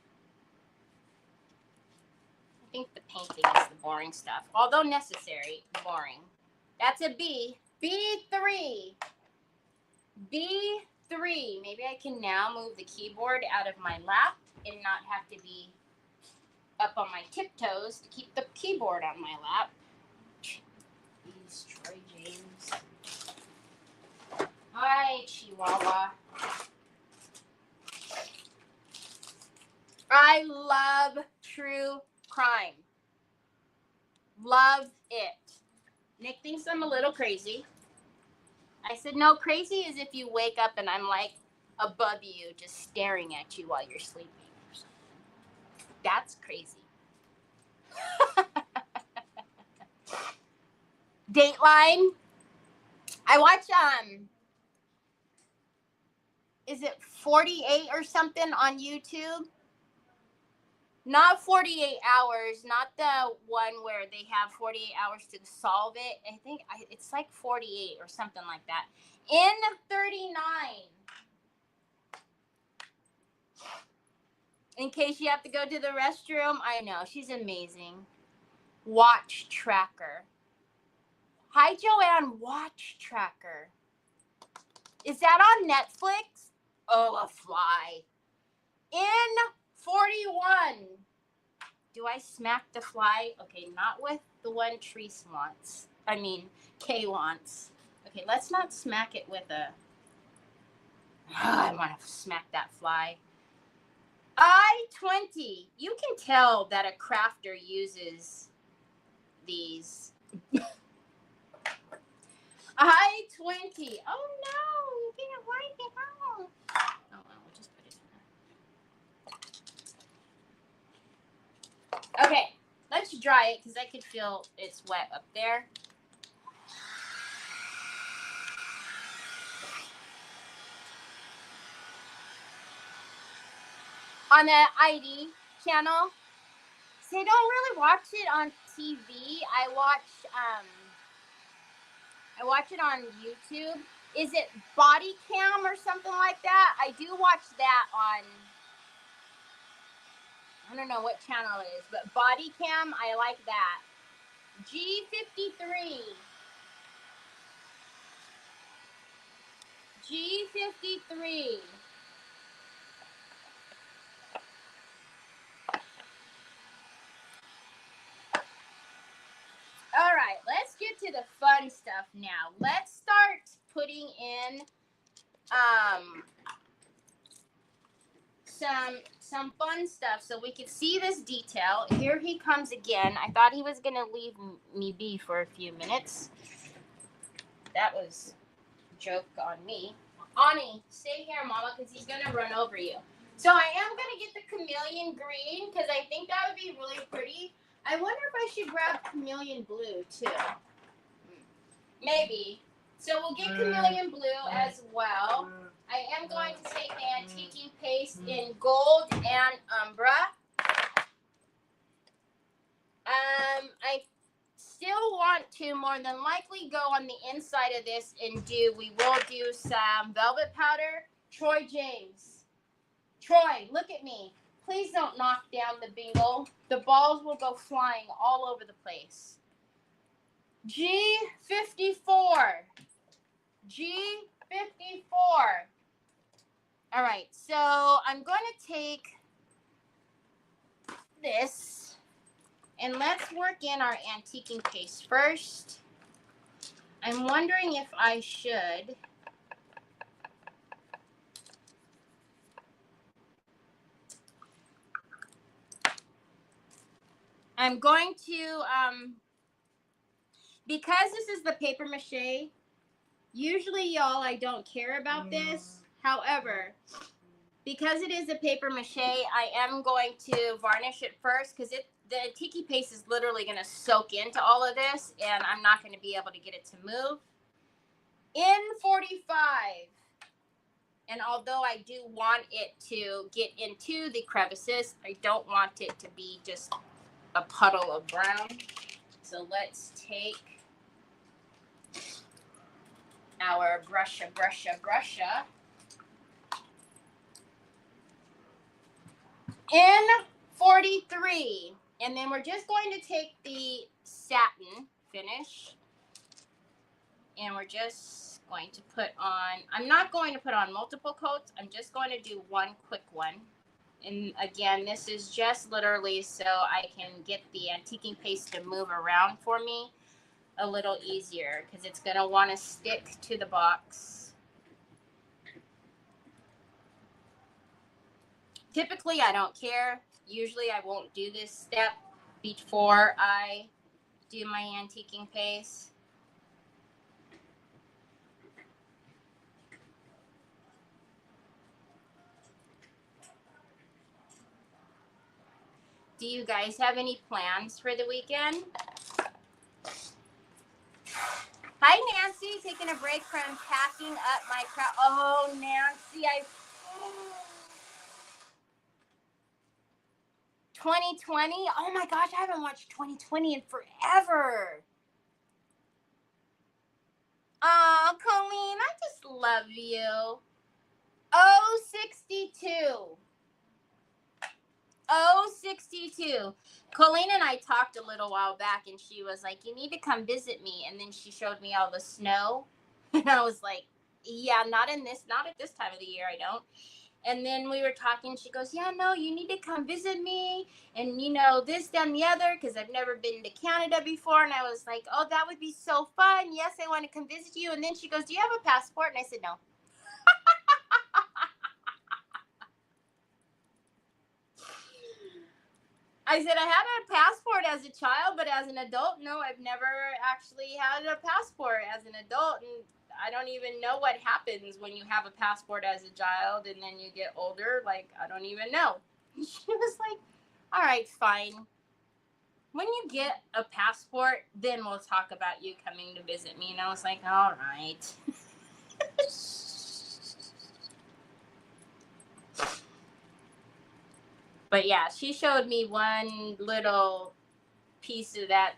I think the painting is the boring stuff, although necessary, boring. That's a B. B3. B3. Maybe I can now move the keyboard out of my lap and not have to be up on my tiptoes to keep the keyboard on my lap. These Troy James. Hi, Chihuahua. I love true crime. Love it. Nick thinks I'm a little crazy. I said, no, crazy is if you wake up and I'm like above you, just staring at you while you're sleeping or something. That's crazy. Dateline. I watch is it 48 or something on YouTube? Not 48 hours, not the one where they have 48 hours to solve it. I think it's like 48 or something like that. In 39. In case you have to go to the restroom. I know, she's amazing. Watch Tracker. Hi, Joanne. Watch Tracker. Is that on Netflix? Oh, a fly. In 41. Do I smack the fly? Okay, not with the one Treese wants. Kay wants. Okay, let's not smack it with a... I want to smack that fly. I-20. You can tell that a crafter uses these. I-20. Oh no, you can't wipe it out. Oh well, we'll just put it in there. Okay, let's dry it because I could feel it's wet up there. On the ID channel. See, I don't really watch it on TV. I watch it on YouTube. Is it Body Cam or something like that? I do watch that on, I don't know what channel it is, but Body Cam, I like that. G53. G53. All right, let's get to the fun stuff now. Let's start putting in some fun stuff so we can see this detail. Here he comes again. I thought he was gonna leave me be for a few minutes. That was a joke on me. Ani, stay here, Mama, because he's gonna run over you. So I am gonna get the chameleon green because I think that would be really pretty. I wonder if I should grab chameleon blue too. Maybe. So we'll get chameleon blue as well. I am going to take the antiquing paste in gold and umbra. I still want to more than likely go on the inside of this and we will do some velvet powder. Troy James. Troy, look at me. Please don't knock down the bingle. The balls will go flying all over the place. G54. G54. All right, so I'm going to take this and let's work in our antiquing paste first. I'm wondering if I should I'm going to because this is the paper mache, usually y'all I don't care about this. However, because it is a paper mache, I am going to varnish it first because the tiki paste is literally going to soak into all of this and I'm not going to be able to get it to move. In 45. And although I do want it to get into the crevices, I don't want it to be just a puddle of brown. So let's take our brusha. In 43. And then we're just going to take the satin finish. And we're just going to put on, I'm not going to put on multiple coats. I'm just going to do one quick one. And again, this is just literally so I can get the antiquing paste to move around for me a little easier because it's going to want to stick to the box. Typically, I don't care. Usually, I won't do this step before I do my antiquing paste. Do you guys have any plans for the weekend? Hi, Nancy. Taking a break from packing up my crap. Oh, Nancy, 2020? Oh my gosh, I haven't watched 2020 in forever. Oh, Colleen, I just love you. Oh, 62. Oh, 62. Colleen and I talked a little while back, and she was like, you need to come visit me. And then she showed me all the snow. And I was like, yeah, not at this time of the year, I don't. And then we were talking. She goes, yeah, no, you need to come visit me. And, this, that, and the other, because I've never been to Canada before. And I was like, oh, that would be so fun. Yes, I want to come visit you. And then she goes, do you have a passport? And I said, no. I said, I had a passport as a child, but as an adult, no, I've never actually had a passport as an adult. And I don't even know what happens when you have a passport as a child and then you get older. Like, I don't even know. She was like, all right, fine. When you get a passport, then we'll talk about you coming to visit me. And I was like, all right. But yeah, she showed me one little piece of that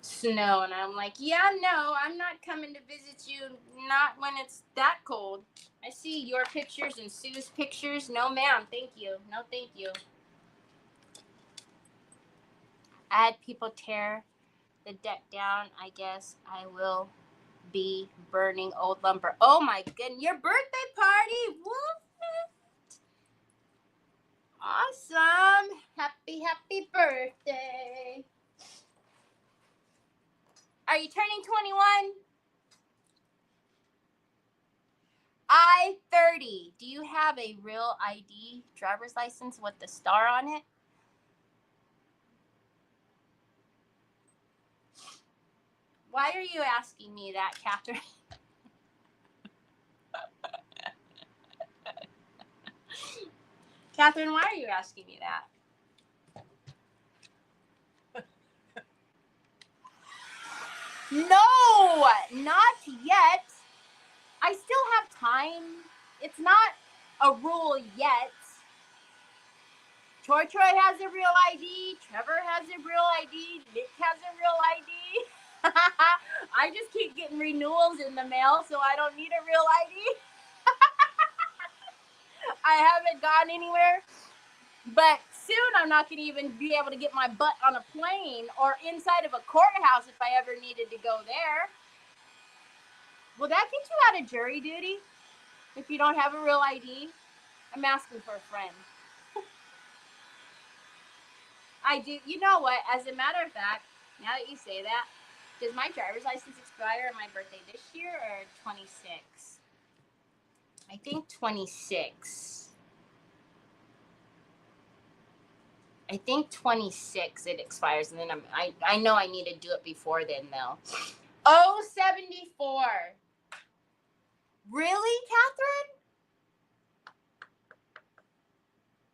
snow, and I'm like, yeah, no, I'm not coming to visit you, not when it's that cold. I see your pictures and Sue's pictures. No, ma'am, thank you. No, thank you. I had people tear the deck down. I guess I will be burning old lumber. Oh my goodness, your birthday party. What? Awesome. Happy birthday. Are you turning 21? I-30. Do you have a real ID driver's license with the star on it? Why are you asking me that, Catherine? Catherine, why are you asking me that? No, not yet. I still have time. It's not a rule yet. Troy has a real ID. Trevor has a real ID. Nick has a real ID. I just keep getting renewals in the mail, so I don't need a real ID. I haven't gone anywhere. But soon I'm not going to even be able to get my butt on a plane or inside of a courthouse if I ever needed to go there. Will that get you out of jury duty if you don't have a real ID? I'm asking for a friend. I do. You know what? As a matter of fact, now that you say that, does my driver's license expire on my birthday this year or 26? I think 26. I think 26 it expires, and then I know I need to do it before then though. 74. Really, Catherine?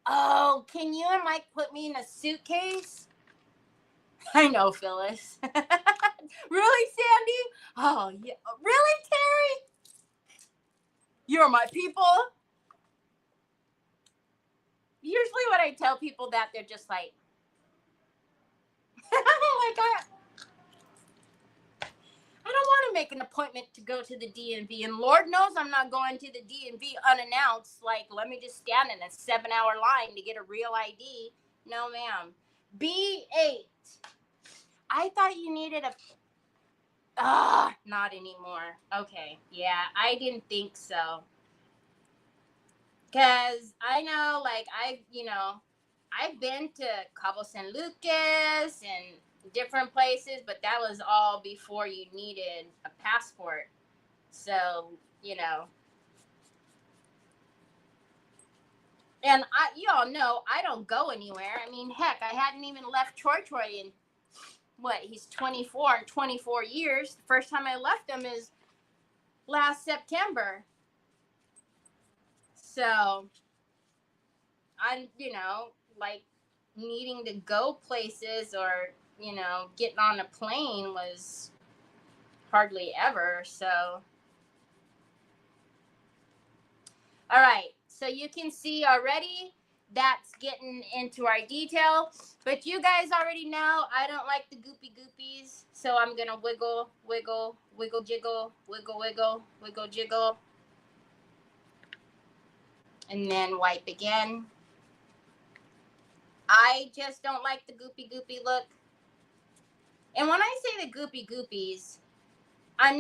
Oh, can you and Mike put me in a suitcase? I know, Phyllis. Really, Sandy? Oh, yeah. Really, Terry? You're my people. Usually when I tell people that, they're just like, oh my God. I don't want to make an appointment to go to the DMV, and Lord knows I'm not going to the DMV unannounced. Like, let me just stand in a 7-hour line to get a real ID. No, ma'am. B8. I thought you needed a... not anymore. Okay, yeah, I didn't think so. Because I know, like, I've been to Cabo San Lucas and different places, but that was all before you needed a passport. So, and you all know I don't go anywhere. I mean, heck, I hadn't even left Troy in he's 24 in 24 years. The first time I left him is last September. So I'm, like needing to go places or, getting on a plane was hardly ever. So, all right. So you can see already that's getting into our detail. But you guys already know I don't like the goopy goopies. So I'm going to wiggle, wiggle, wiggle, jiggle, wiggle, wiggle, wiggle, jiggle. And then wipe again. I just don't like the goopy goopy look. And when I say the goopy goopies, I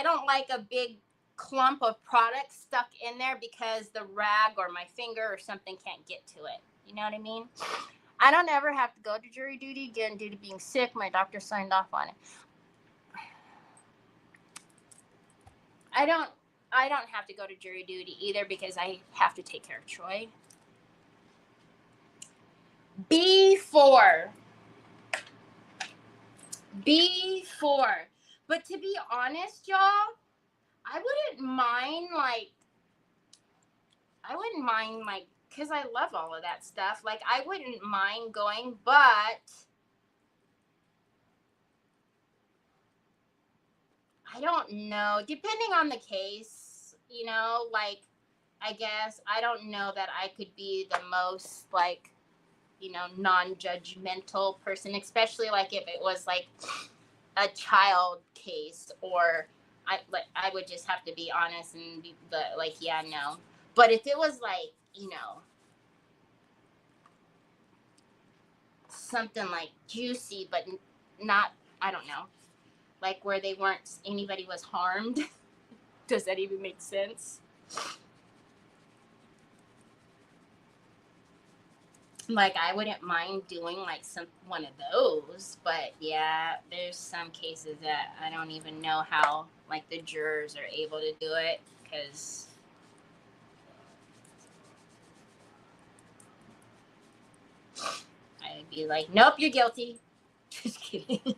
don't like a big clump of product stuck in there because the rag or my finger or something can't get to it. You know what I mean? I don't ever have to go to jury duty again due to being sick. My doctor signed off on it. I don't have to go to jury duty either because I have to take care of Troy. B4. But to be honest, y'all, I wouldn't mind because I love all of that stuff. Like, I wouldn't mind going, but I don't know. Depending on the case, you know, like, I guess I don't know that I could be the most, like, you know, non-judgmental person, especially like if it was like a child case, or I would just have to be honest and be like, yeah, no. But if it was like, you know, something like juicy, but not, I don't know, like where anybody was harmed. Does that even make sense? Like, I wouldn't mind doing like one of those, but yeah, there's some cases that I don't even know how like the jurors are able to do it, because I'd be like, nope, you're guilty. Just kidding.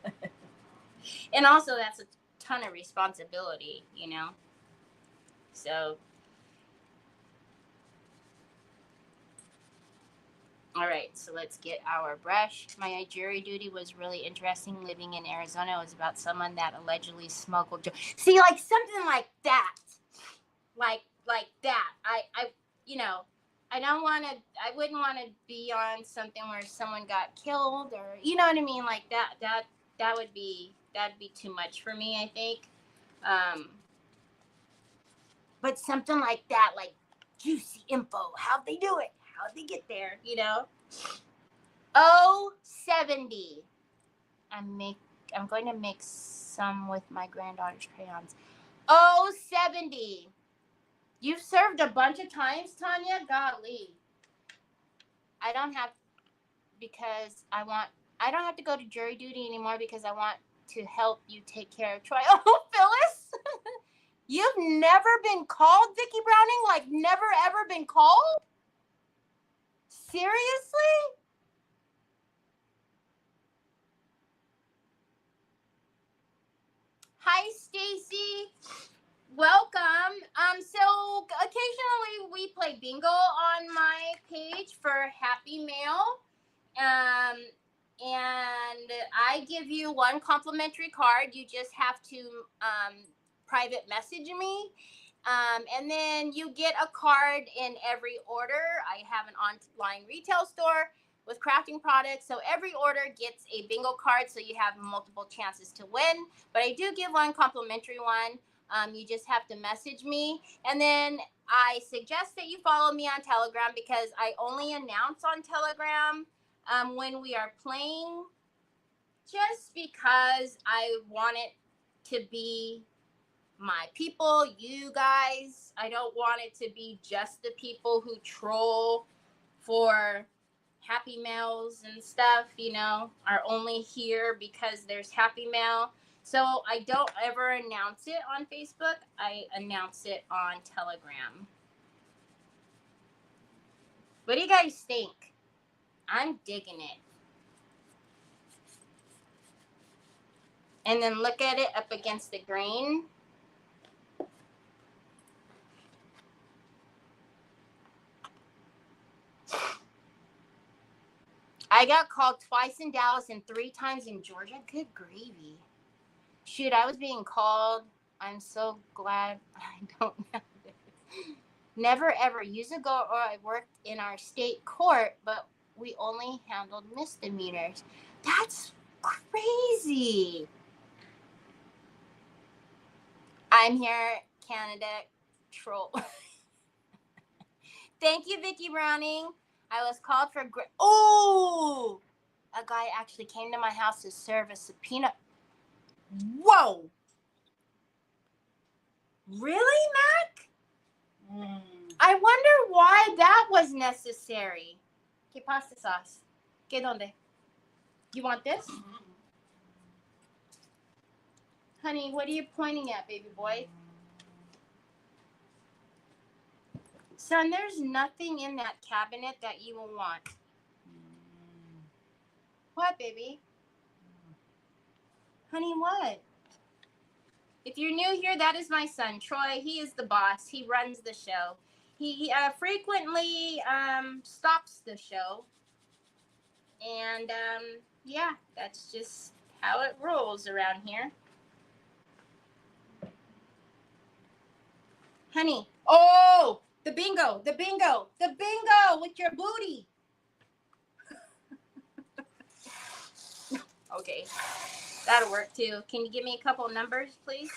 And also, that's a ton of responsibility, you know? So, all right, so let's get our brush. My jury duty was really interesting. Living in Arizona, it was about someone that allegedly smuggled. See, like something like that. Like that. I you know, I wouldn't want to be on something where someone got killed, or, you know what I mean? Like that'd be too much for me, I think. But something like that, like juicy info, how'd they do it? How'd they get there? You know? 070. I'm going to mix some with my granddaughter's crayons. 070. You've served a bunch of times, Tanya? Golly. I don't have to go to jury duty anymore because I want to help you take care of Troy. Oh, Phyllis. You've never been called, Vicki Browning? Like, never ever been called? Seriously? Hi, Stacy. Welcome. So occasionally we play bingo on my page for Happy Mail. And I give you one complimentary card. You just have to private message me. And then you get a card in every order. I have an online retail store with crafting products, so every order gets a bingo card, so you have multiple chances to win. But I do give one complimentary one. You just have to message me. And then I suggest that you follow me on Telegram, because I only announce on Telegram when we are playing, just because I want it to be my people, you guys. I don't want it to be just the people who troll for Happy Mails and stuff, you know, are only here because there's Happy Mail. So I don't ever announce it on Facebook. I announce it on Telegram. What do you guys think? I'm digging it. And then look at it up against the grain. I got called twice in Dallas and 3 times in Georgia. Good gravy. Shoot, I was being called. I'm so glad I don't have this. Never ever. Years ago, I worked in our state court, but we only handled misdemeanors. That's crazy. I'm here, Canada troll. Thank you, Vicki Browning. I was called for oh, a guy actually came to my house to serve a subpoena. Whoa. Really, Mac? I wonder why that was necessary. ¿Qué pasta sauce? ¿Qué donde? You want this? Honey, what are you pointing at, baby boy? Son, there's nothing in that cabinet that you will want. What, baby? Honey, what? If you're new here, that is my son, Troy. He is the boss. He runs the show. He frequently stops the show. And, yeah, that's just how it rolls around here. Honey. Oh, the bingo with your booty. Okay, that'll work too. Can you give me a couple numbers, please?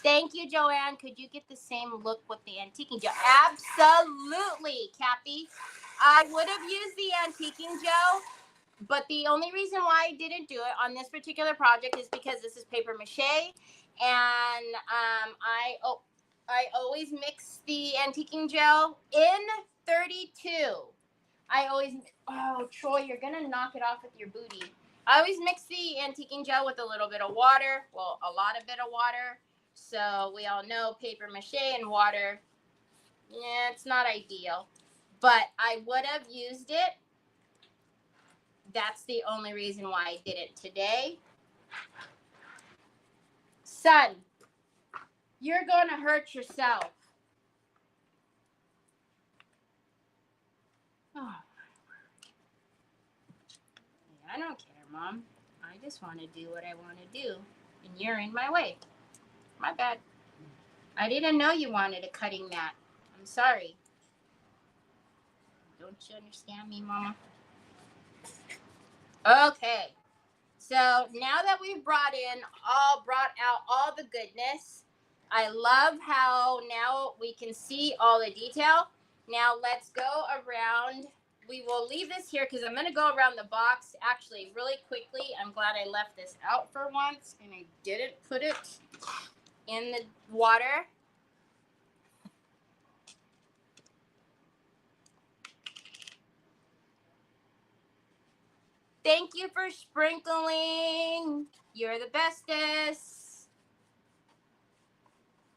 Thank you, Joanne. Could you get the same look with the antiquing gel? Absolutely, Cappy. I would have used the antiquing gel, but the only reason why I didn't do it on this particular project is because this is paper mache, and I always mix the antiquing gel in 32. Oh, Troy, you're going to knock it off with your booty. I always mix the antiquing gel with a little bit of water. Well, a lot of bit of water. So we all know paper mache and water, yeah, it's not ideal. But I would have used it. That's the only reason why I did it today. Son, you're going to hurt yourself. Oh. I don't care, Mom. I just want to do what I want to do, and you're in my way. My bad. I didn't know you wanted a cutting mat. I'm sorry. Don't you understand me, Mama? Okay. So now that we've brought out all the goodness, I love how now we can see all the detail. Now let's go around. We will leave this here because I'm going to go around the box. Actually, really quickly, I'm glad I left this out for once and I didn't put it in the water. Thank you for sprinkling. You're the bestest.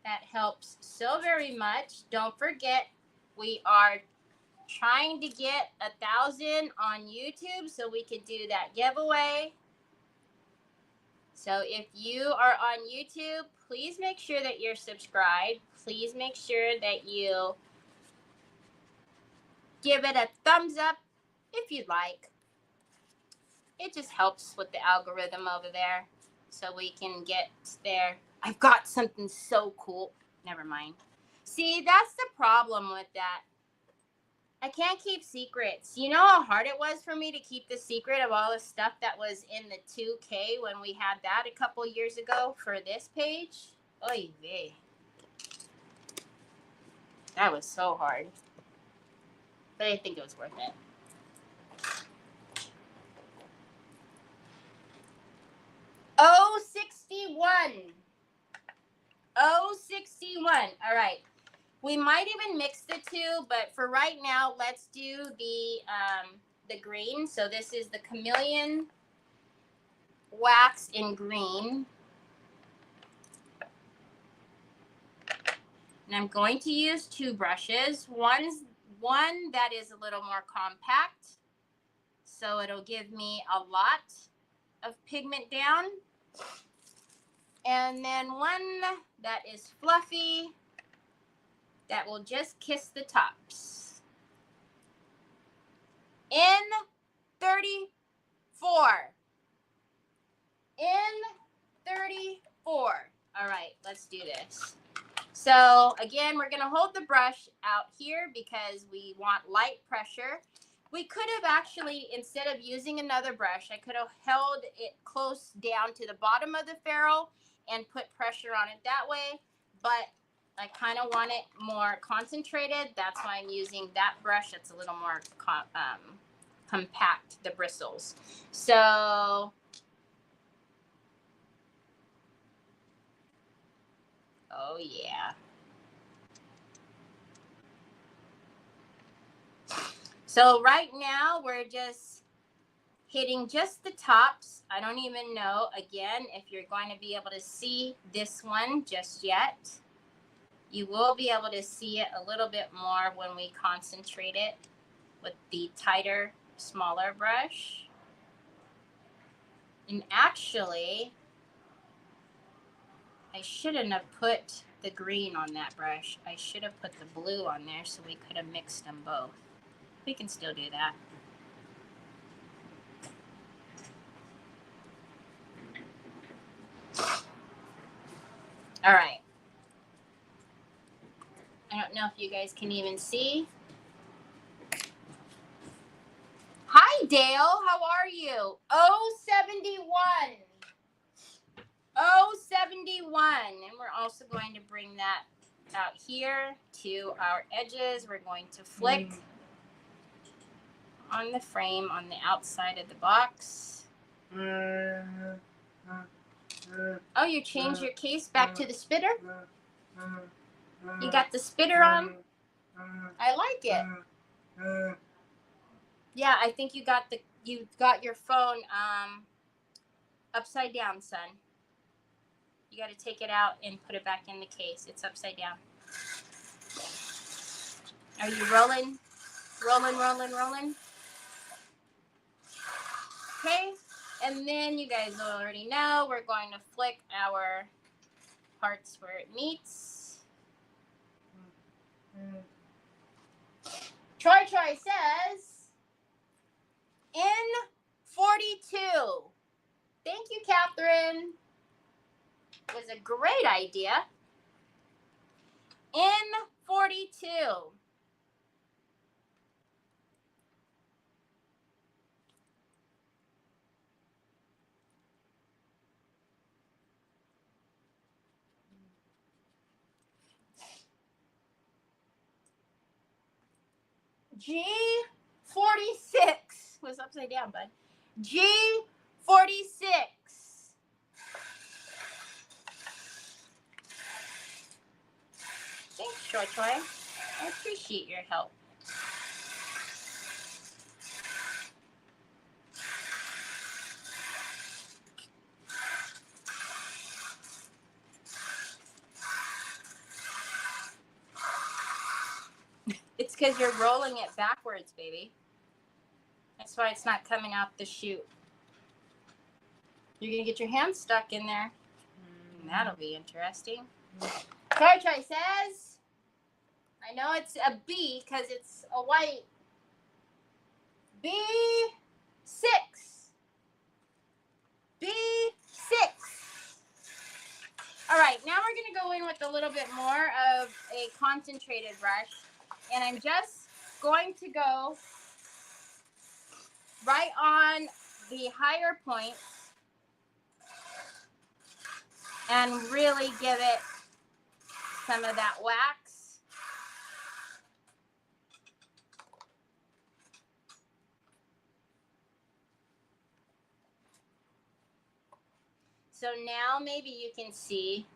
That helps so very much. Don't forget, we are trying to get 1,000 on YouTube so we could do that giveaway. So if you are on YouTube, please make sure that you're subscribed. Please make sure that you give it a thumbs up if you'd like. It just helps with the algorithm over there so we can get there. I've got something so cool. Never mind. See, that's the problem with that. I can't keep secrets. You know how hard it was for me to keep the secret of all the stuff that was in the 2K when we had that a couple years ago for this page? Oy vey. That was so hard. But I think it was worth it. Oh, 61. Oh, 61. All right. We might even mix the two, but for right now, let's do the green. So this is the chameleon wax in green. And I'm going to use two brushes. One that is a little more compact, so it'll give me a lot of pigment down. And then one that is fluffy, that will just kiss the tops. In 34. In 34. All right, let's do this. So again, we're going to hold the brush out here because we want light pressure. We could have actually, instead of using another brush, I could have held it close down to the bottom of the ferrule and put pressure on it that way. But I kind of want it more concentrated. That's why I'm using that brush. It's a little more compact, the bristles. So Oh, yeah. So right now, we're just hitting just the tops. I don't even know, again, if you're going to be able to see this one just yet. You will be able to see it a little bit more when we concentrate it with the tighter, smaller brush. And actually, I shouldn't have put the green on that brush. I should have put the blue on there so we could have mixed them both. We can still do that. All right. I don't know if you guys can even see. Hi, Dale. How are you? 071. 071. And we're also going to bring that out here to our edges. We're going to flick on the frame on the outside of the box. Oh, you changed your case back to the spitter? You got the spitter on? I like it. Yeah, I think you got your phone upside down, son. You got to take it out and put it back in the case. It's upside down. Are you rolling? Rolling? Okay. And then you guys already know we're going to flick our parts where it meets. Troy says, N42. Thank you, Catherine. It was a great idea. N42. G46 was upside down, bud. G46. Thanks, Troy. I appreciate your help. It's because you're rolling it backwards, baby. That's why it's not coming out the chute. You're going to get your hand stuck in there. That'll be interesting. Troy says, I know it's a B because it's a white. B6. B6. All right, now we're going to go in with a little bit more of a concentrated brush. And I'm just going to go right on the higher points and really give it some of that wax. So now maybe you can see.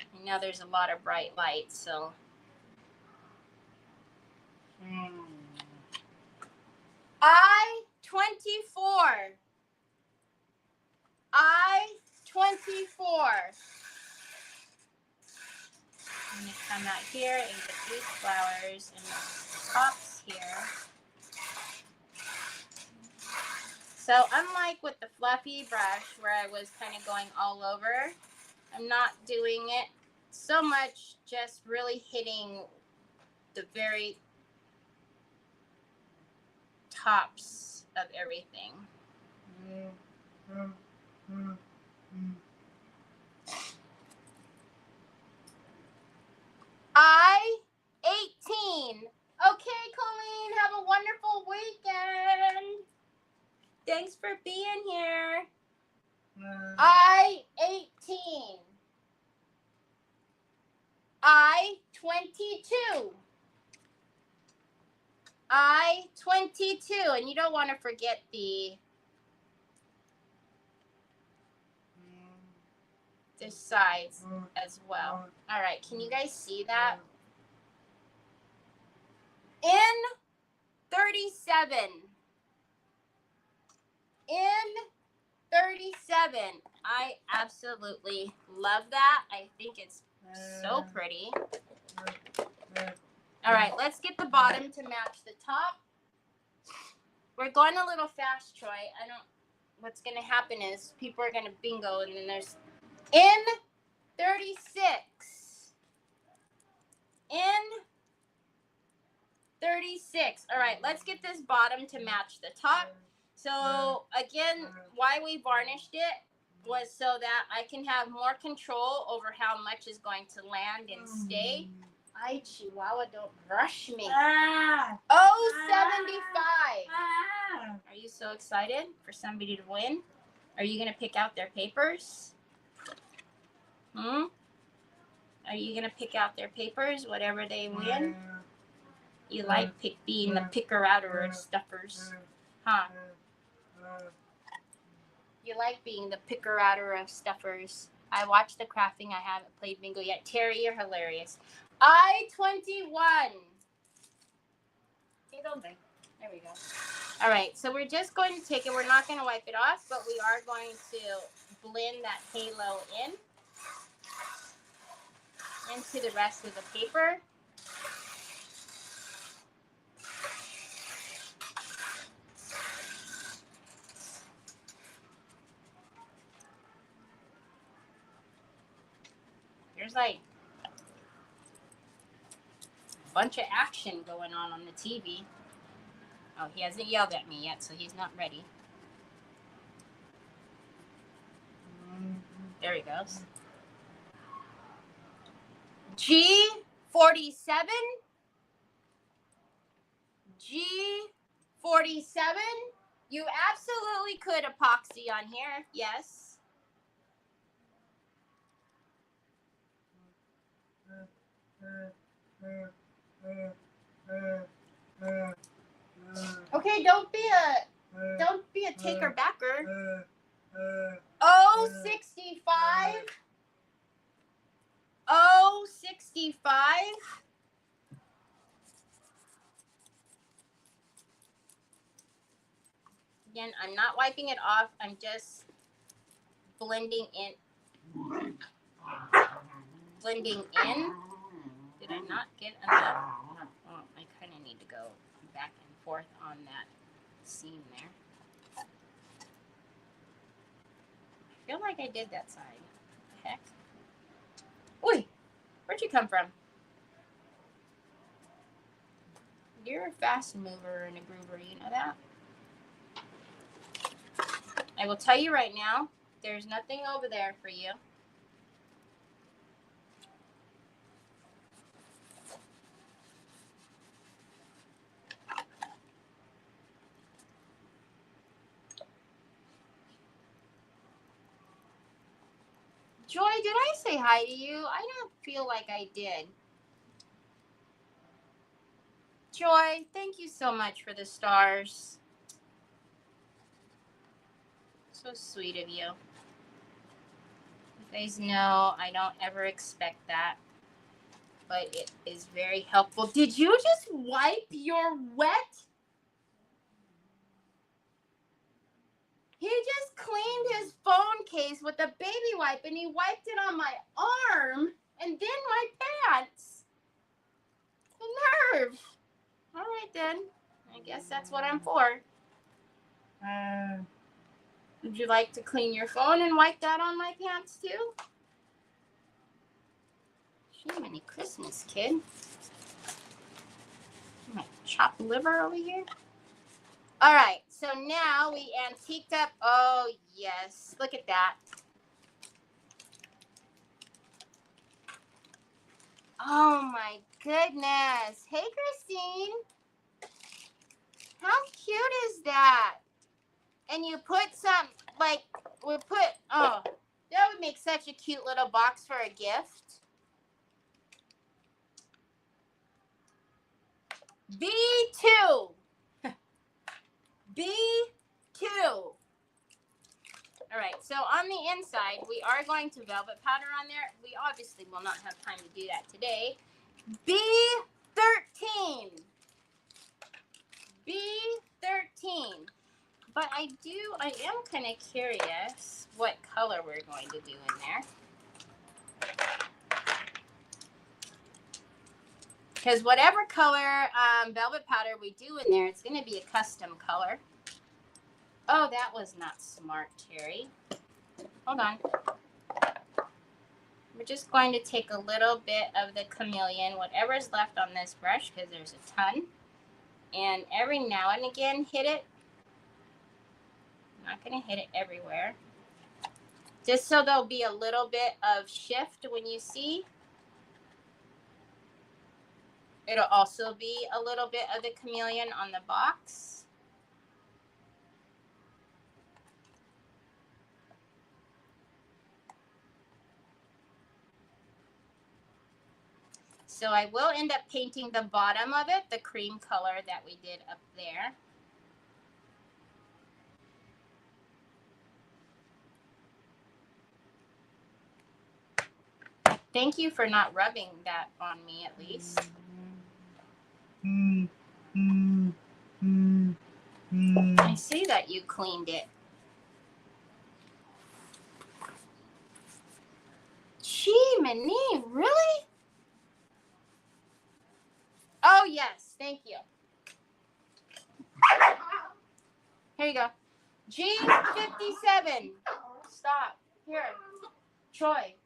I know there's a lot of bright light, so. I-24. I-24. I'm going to come out here and get these flowers and the tops here. So unlike with the fluffy brush where I was kind of going all over, I'm not doing it so much, just really hitting the very tops of everything. I-18. Okay, Colleen, have a wonderful weekend. Thanks for being here. I-18. I-22. I-22. And you don't want to forget the the sides as well. All right, can you guys see that? In 37. In 37. I absolutely love that. I think it's so pretty. All right, let's get the bottom to match the top. We're going a little fast, Troy. What's going to happen is people are going to bingo, and then there's in 36. In 36. All right, let's get this bottom to match the top. So again, why we varnished it was so that I can have more control over how much is going to land and stay. Ay, Chihuahua, don't rush me. 75. Are you so excited for somebody to win? Are you going to pick out their papers? Are you going to pick out their papers, whatever they win? You like being the picker-outer of stuffers, huh? You like being the picker-outer of stuffers. I watched the crafting. I haven't played bingo yet. Terry, you're hilarious. I-21. There we go. All right, so we're just going to take it. We're not going to wipe it off, but we are going to blend that halo into the rest of the paper. There's like a bunch of action going on the TV. Oh, he hasn't yelled at me yet, so he's not ready. There he goes. G47. G47. You absolutely could epoxy on here. Yes. Okay, don't be a taker backer. 065. 065. Again, I'm not wiping it off. I'm just blending in. Did I not get enough? Oh, I kind of need to go back and forth on that seam there. I feel like I did that side. What the heck? Oi, where'd you come from? You're a fast mover and a groover, you know that? I will tell you right now, there's nothing over there for you. Joy, did I say hi to you? I don't feel like I did. Joy, thank you so much for the stars. So sweet of you. You guys know I don't ever expect that, but it is very helpful. Did you just wipe your wet? He just cleaned his phone case with a baby wipe, and he wiped it on my arm and then my pants. The nerve. All right, then. I guess that's what I'm for. Would you like to clean your phone and wipe that on my pants, too? Jiminy Christmas, kid. My chopped liver over here. All right, so now we antiqued up. Oh, yes. Look at that. Oh, my goodness. Hey, Christine. How cute is that? And you put some, like, that would make such a cute little box for a gift. B2. B2. All right, so on the inside, we are going to velvet powder on there. We obviously will not have time to do that today. B13. B13. But I am kind of curious what color we're going to do in there. Because whatever color velvet powder we do in there, it's going to be a custom color. Oh, that was not smart, Terry. Hold on. We're just going to take a little bit of the chameleon, whatever's left on this brush, because there's a ton. And every now and again, hit it. I'm not going to hit it everywhere. Just so there'll be a little bit of shift when you see. It'll also be a little bit of the chameleon on the box. So I will end up painting the bottom of it, the cream color that we did up there. Thank you for not rubbing that on me, at least. I see that you cleaned it. Gee, Mani, really? Oh, yes. Thank you. Here you go. G57. Stop. Here. Troy.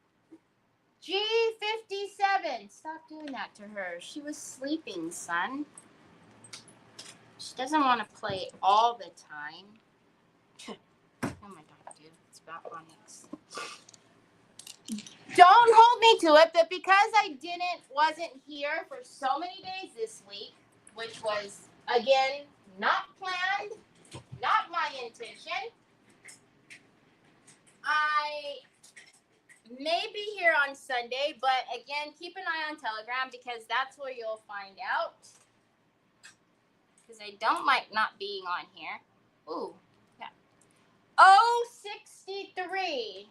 G57. Stop doing that to her. She was sleeping, son. She doesn't want to play all the time. Oh my God, dude. It's about Onyx. Don't hold me to it, but because I wasn't here for so many days this week, which was, again, not planned, not my intention, I may be here on Sunday, but again, keep an eye on Telegram because that's where you'll find out. Because I don't like not being on here. Ooh, yeah. 063.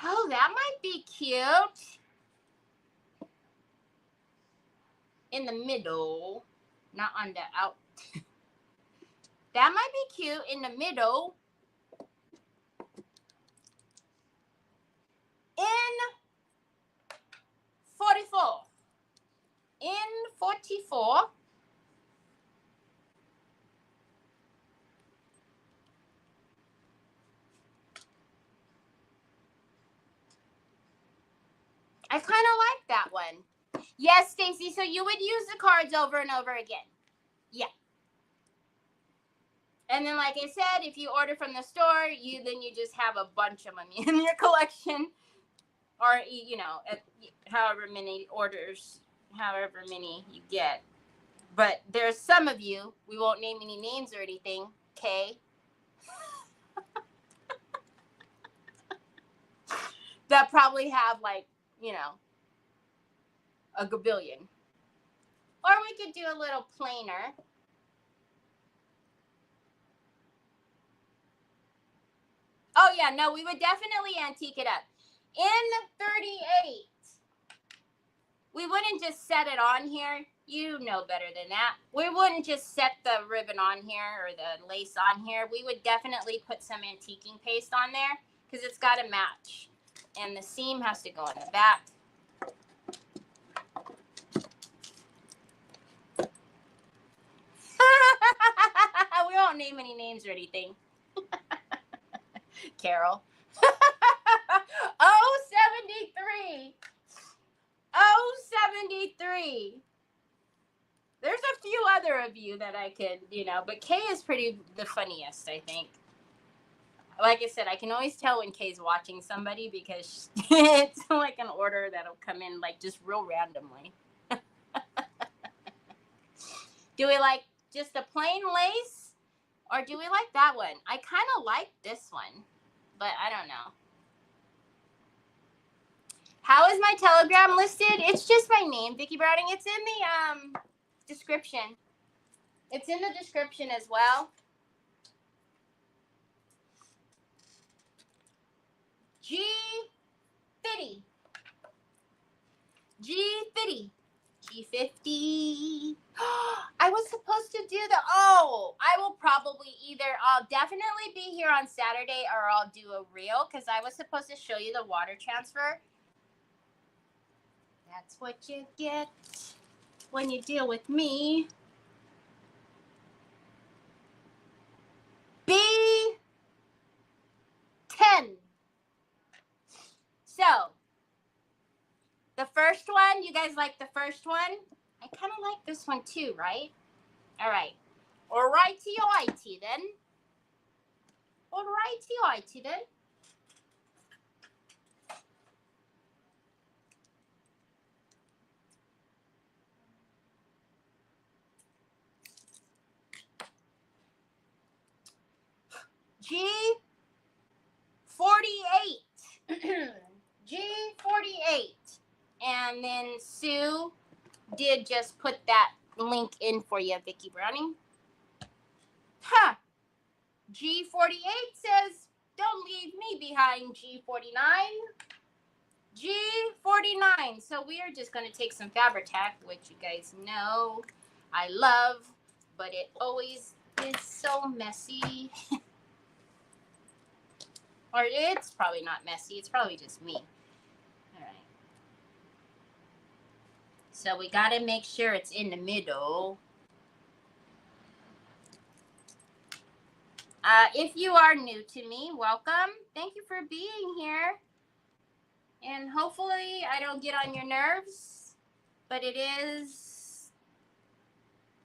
Oh, that might be cute. In the middle, not on the out. That might be cute in the middle. In 44. In 44. I kind of like that one. Yes, Stacy. So you would use the cards over and over again. Yeah. And then, like I said, if you order from the store, then you just have a bunch of them in your collection, or you know, however many orders, however many you get. But there's some of you. We won't name any names or anything. Okay. That probably have like, you know, a gabillion. Or we could do a little plainer. Oh, yeah, no, we would definitely antique it up. In 38, we wouldn't just set it on here. You know better than that. We wouldn't just set the ribbon on here or the lace on here. We would definitely put some antiquing paste on there because it's got to match. And the seam has to go in the back. We won't name any names or anything. Carol. 073. 073. There's a few other of you that I could, you know, but Kay is the funniest, I think. Like I said, I can always tell when Kay's watching somebody because it's like an order that'll come in like just real randomly. Do we like just a plain lace or do we like that one? I kind of like this one, but I don't know. How is my Telegram listed? It's just my name, Vicki Browning. It's in the description. It's in the description as well. G50. G50. G50. I was supposed to do I will probably I'll definitely be here on Saturday or I'll do a reel because I was supposed to show you the water transfer. That's what you get when you deal with me. B10. So, the first one, you guys like the first one? I kind of like this one too, right? All right. Alrighty then. Alrighty then. G48. G48. And then Sue did just put that link in for you, Vicky Browning. Huh. G48 says, don't leave me behind, G49. G49. So we are just going to take some Fabri-Tac, which you guys know I love, but it always is so messy. Or it's probably not messy. It's probably just me. All right. So we got to make sure it's in the middle. If you are new to me, welcome. Thank you for being here. And hopefully I don't get on your nerves, but it is,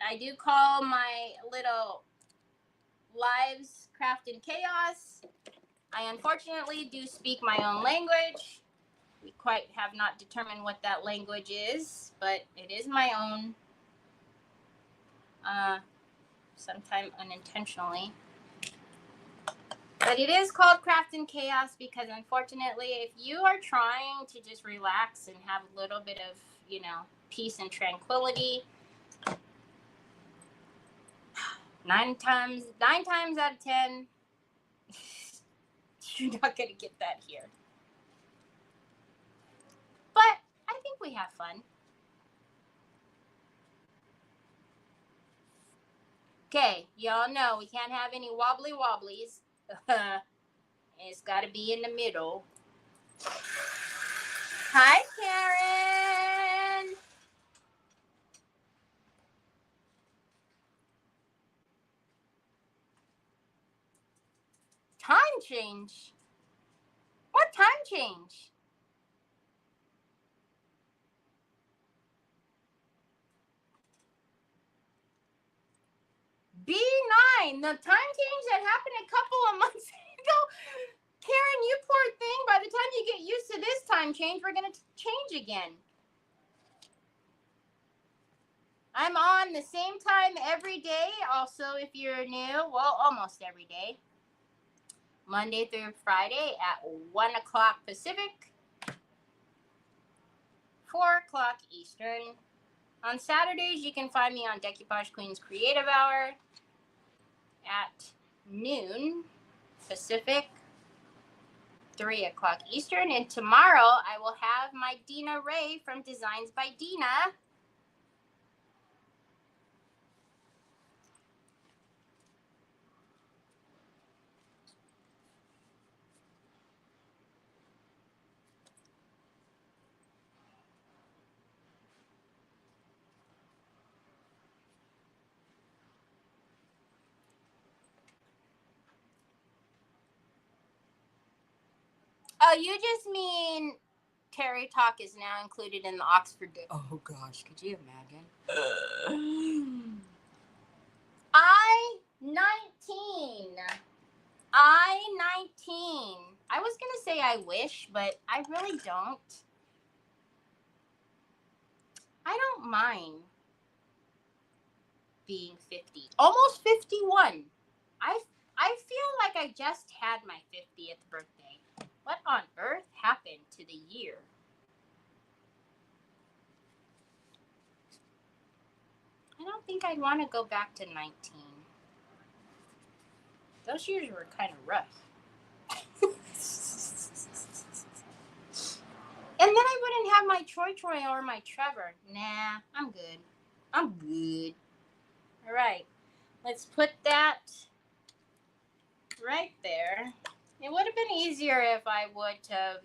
I do call my little lives Craft and Chaos. I unfortunately do speak my own language. We quite have not determined what that language is, but it is my own, sometime unintentionally. But it is called Craft and Chaos because unfortunately, if you are trying to just relax and have a little bit of, peace and tranquility, 9 times out of 10, you're not going to get that here. But I think we have fun. Okay, y'all know we can't have any wobbly wobblies. It's got to be in the middle. Hi, Karen. Time change? What time change? B9, the time change that happened a couple of months ago. Karen, you poor thing. By the time you get used to this time change, we're going to change again. I'm on the same time every day. Also, if you're new, well, almost every day. Monday through Friday at 1 o'clock Pacific, 4 o'clock Eastern. On Saturdays, you can find me on Decoupage Queen's Creative Hour at noon Pacific, 3 o'clock Eastern. And tomorrow, I will have my Dina Ray from Designs by Dina. Oh, you just mean Terry Talk is now included in the Oxford Day. Oh, gosh. Could you imagine? I-19. I was going to say I wish, but I really don't. I don't mind being 50. Almost 51. I feel like I just had my 50th birthday. What on earth happened to the year? I don't think I'd want to go back to 19. Those years were kind of rough. And then I wouldn't have my Troy or my Trevor. Nah, I'm good. I'm good. All right. Let's put that right there. It would have been easier if I would have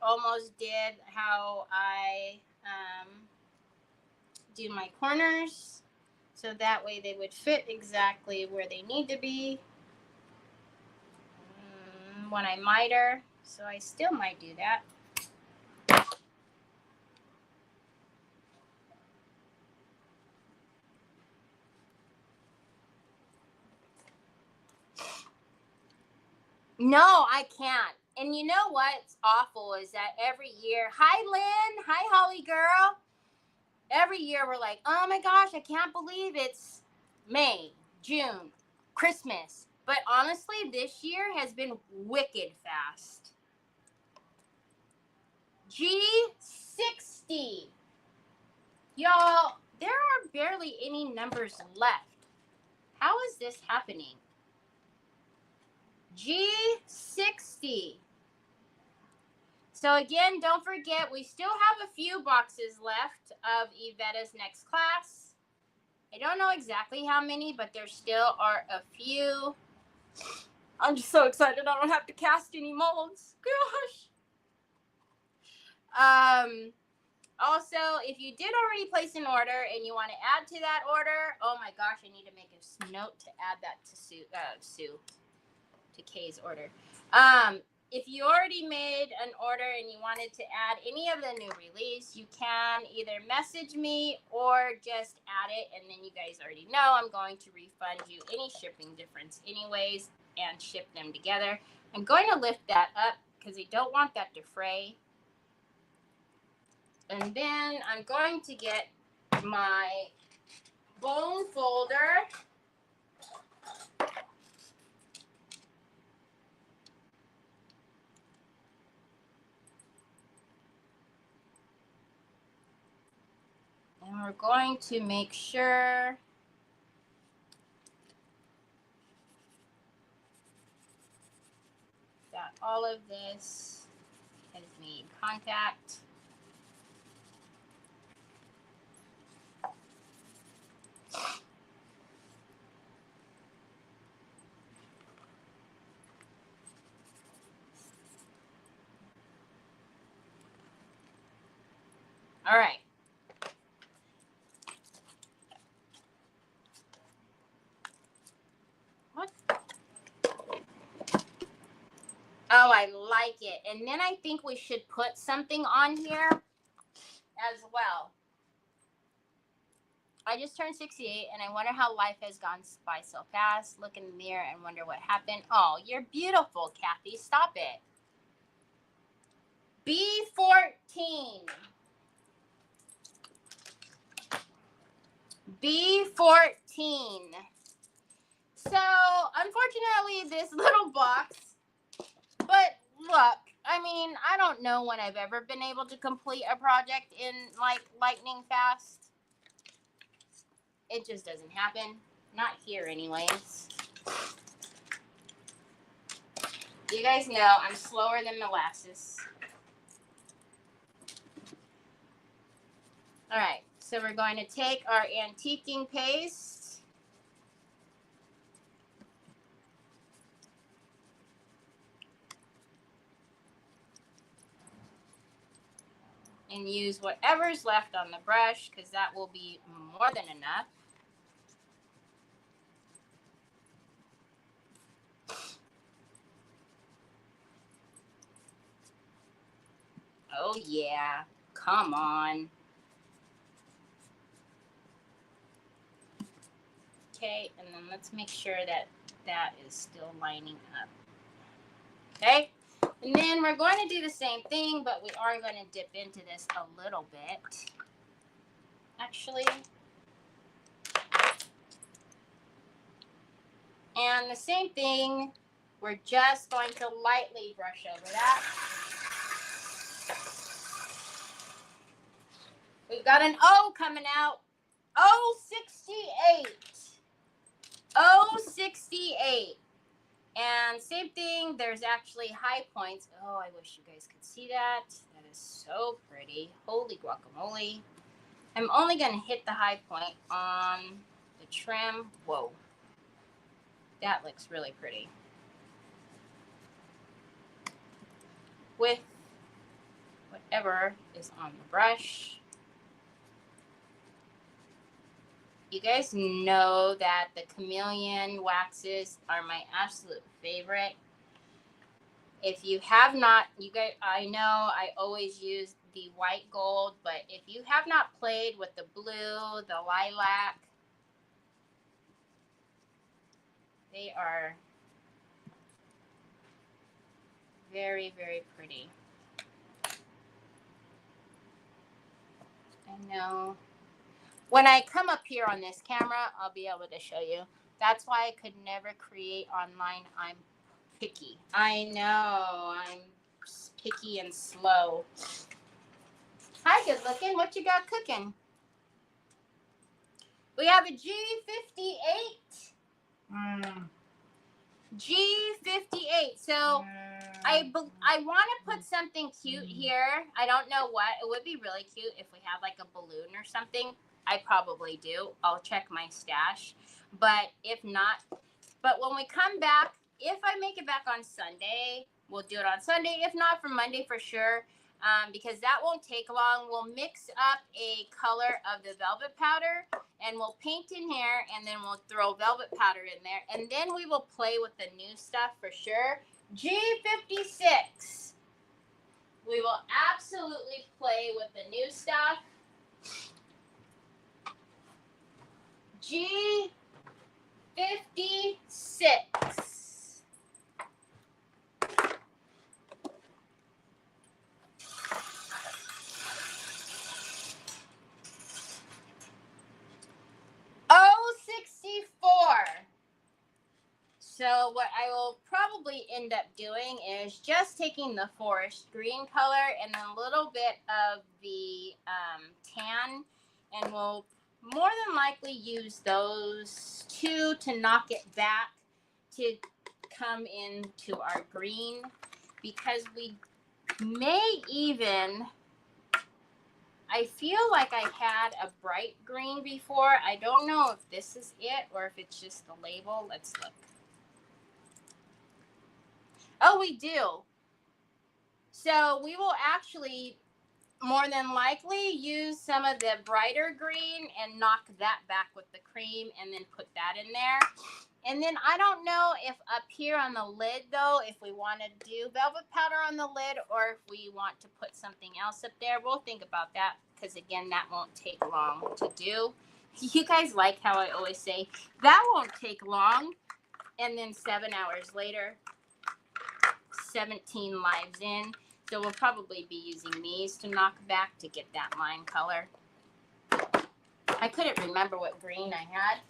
almost did how I do my corners. So that way they would fit exactly where they need to be when I miter. So I still might do that. No, I can't. And you know what's awful is that every year, hi Lynn, hi Holly girl. Every year we're like, oh my gosh, I can't believe it's May, June, Christmas. But honestly, this year has been wicked fast. G60. Y'all, there are barely any numbers left. How is this happening? G60. So again, don't forget, we still have a few boxes left of Yvetta's next class. I don't know exactly how many, but there still are a few. I'm just so excited I don't have to cast any molds. Gosh. Also, if you did already place an order and you want to add to that order, oh my gosh, I need to make a note to add that to Kay's order. If you already made an order and you wanted to add any of the new release, you can either message me or just add it, and then you guys already know I'm going to refund you any shipping difference anyways and ship them together. I'm going to lift that up because I don't want that to fray. And then I'm going to get my bone folder. And we're going to make sure that all of this has made contact. All right. What? Oh, I like it. And then I think we should put something on here as well. I just turned 68 and I wonder how life has gone by so fast. Look in the mirror and wonder what happened. Oh, you're beautiful, Kathy. Stop it. B14. B14. So, unfortunately, this little box, but look, I mean, I don't know when I've ever been able to complete a project in like lightning fast. It just doesn't happen. Not here anyways. You guys know I'm slower than molasses. All right, so we're going to take our antiquing paste. And use whatever's left on the brush because that will be more than enough. Oh yeah, come on. Okay, and then let's make sure that that is still lining up. Okay, and then we're going to do the same thing, but we are going to dip into this a little bit. Actually. And the same thing, we're just going to lightly brush over that. We've got an O coming out. 068. 068. And same thing, there's actually high points. Oh, I wish you guys could see that. That is so pretty. Holy guacamole. I'm only going to hit the high point on the trim. Whoa. That looks really pretty. With whatever is on the brush. You guys know that the chameleon waxes are my absolute favorite. If you have not, you guys, I know I always use the white gold, but if you have not played with the blue, the lilac, they are very, very pretty. I know. When I come up here on this camera, I'll be able to show you. That's why I could never create online. I'm picky. I know. I'm picky and slow. Hi, good looking. What you got cooking? We have a G58. G58. So I want to put something cute here. I don't know what. It would be really cute if we had like a balloon or something. I probably do. I'll check my stash. But if not, but when we come back, if I make it back on Sunday, we'll do it on Sunday. If not, for Monday for sure. Because that won't take long. We'll mix up a color of the velvet powder and we'll paint in here and then we'll throw velvet powder in there. And then we will play with the new stuff for sure. G56. We will absolutely play with the new stuff. G56. So what I will probably end up doing is just taking the forest green color and a little bit of the tan, and we'll more than likely use those two to knock it back to come into our green, because we may even, I feel like I had a bright green before. I don't know if this is it or if it's just the label. Let's look. Oh, we do. So we will actually more than likely use some of the brighter green and knock that back with the cream and then put that in there. And then I don't know if up here on the lid, though, if we want to do velvet powder on the lid or if we want to put something else up there. We'll think about that because, again, that won't take long to do. You guys like how I always say, that won't take long. And then 7 hours later, 17 lives in. So we'll probably be using these to knock back to get that line color. I couldn't remember what green I had.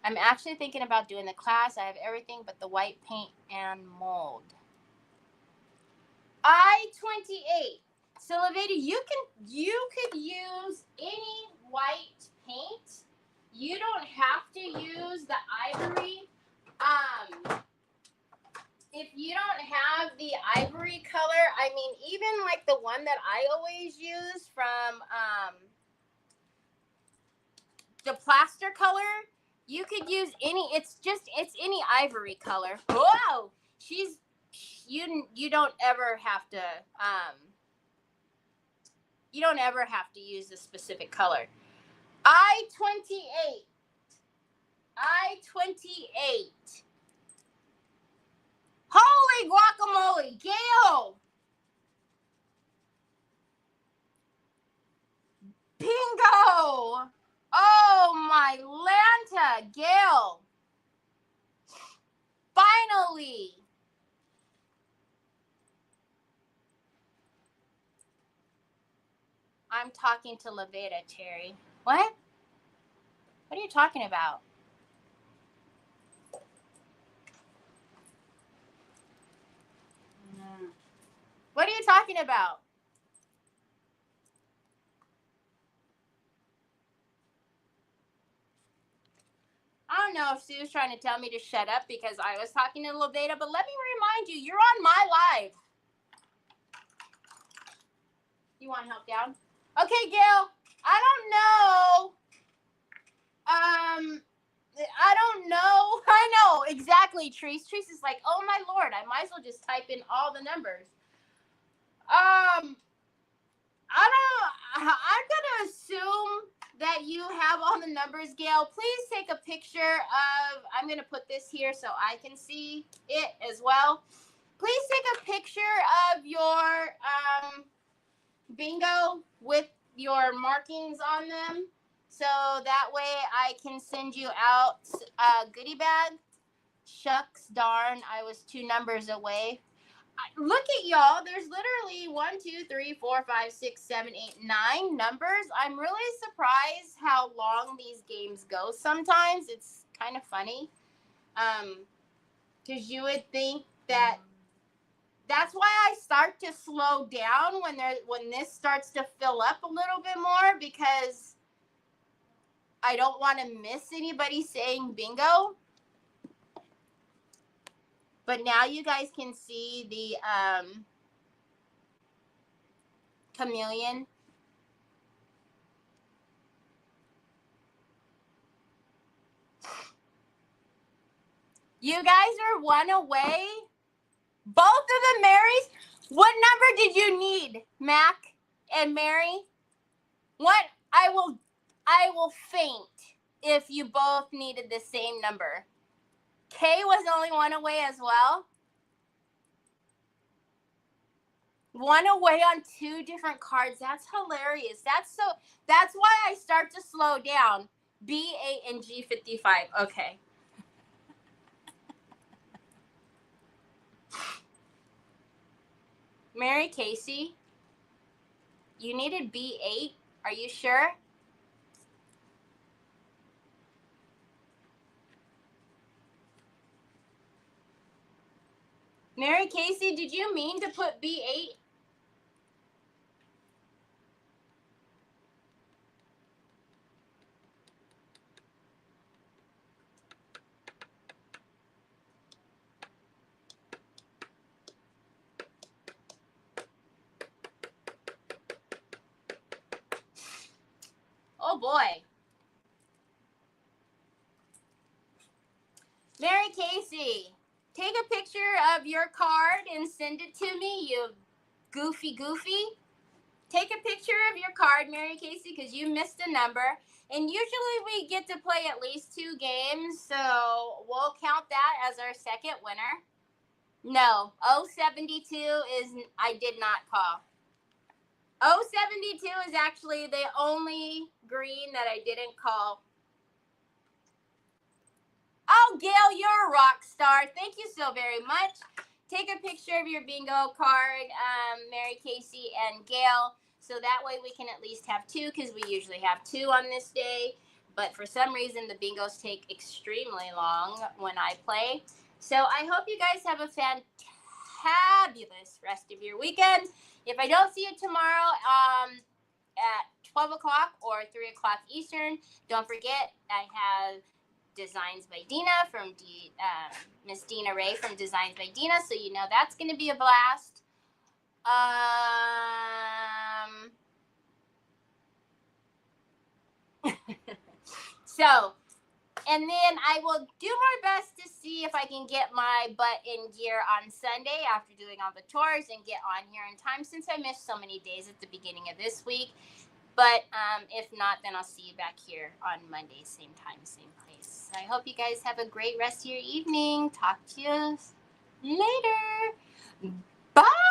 I'm actually thinking about doing the class. I have everything but the white paint and mold. I-28. So, Laveda, you could use any white paint. You don't have to use the ivory. If you don't have the ivory color, I mean, even like the one that I always use from the plaster color, you could use any. It's any ivory color. Whoa, you don't ever have to use a specific color. I-28. I-28. Holy guacamole, Gail! Bingo! Oh my Lanta, Gail! Finally! I'm talking to Laveda, Terry. What? What are you talking about? you talking about? I don't know if Sue's trying to tell me to shut up because I was talking to little Beta, but let me remind you, you're on my live. You want help down? Okay, Gail. I don't know. I don't know. I know exactly, Treese. Treese is like, oh my lord, I might as well just type in all the numbers. I'm gonna assume that you have all the numbers, Gail. Please take a picture of. I'm gonna put this here so I can see it as well. Please take a picture of your bingo with your markings on them, so that way I can send you out a goodie bag. Shucks, darn, I was 2 numbers away. Look at y'all. There's literally 1, 2, 3, 4, 5, 6, 7, 8, 9 numbers. I'm really surprised how long these games go sometimes. It's kind of funny. Because you would think that that's why I start to slow down when this starts to fill up a little bit more, because I don't want to miss anybody saying bingo. But now you guys can see the chameleon. You guys are 1 away. Both of the Marys. What number did you need, Mac and Mary? What? I will faint if you both needed the same number. Kay was only 1 away as well. 1 away on 2 different cards. That's hilarious. That's why I start to slow down. B8 and G55. Okay. Mary Casey, you needed B8. Are you sure? Mary Casey, did you mean to put B8? Oh boy. Mary Casey, take a picture of your card and send it to me, you goofy. Take a picture of your card, Mary Casey, because you missed a number. And usually we get to play at least 2 games, so we'll count that as our second winner. No, 072 is, I did not call. 072 is actually the only green that I didn't call. Oh, Gail, you're a rock star. Thank you so very much. Take a picture of your bingo card, Mary Casey and Gail, so that way we can at least have 2, because we usually have 2 on this day. But for some reason, the bingos take extremely long when I play. So I hope you guys have a fantabulous rest of your weekend. If I don't see you tomorrow at 12 o'clock or 3 o'clock Eastern, don't forget I have Designs by Dina from Miss Dina Ray from Designs by Dina, so you know that's going to be a blast. So, and then I will do my best to see if I can get my butt in gear on Sunday after doing all the tours and get on here in time, since I missed so many days at the beginning of this week. But if not, then I'll see you back here on Monday, same time, same place. I hope you guys have a great rest of your evening. Talk to you later. Bye.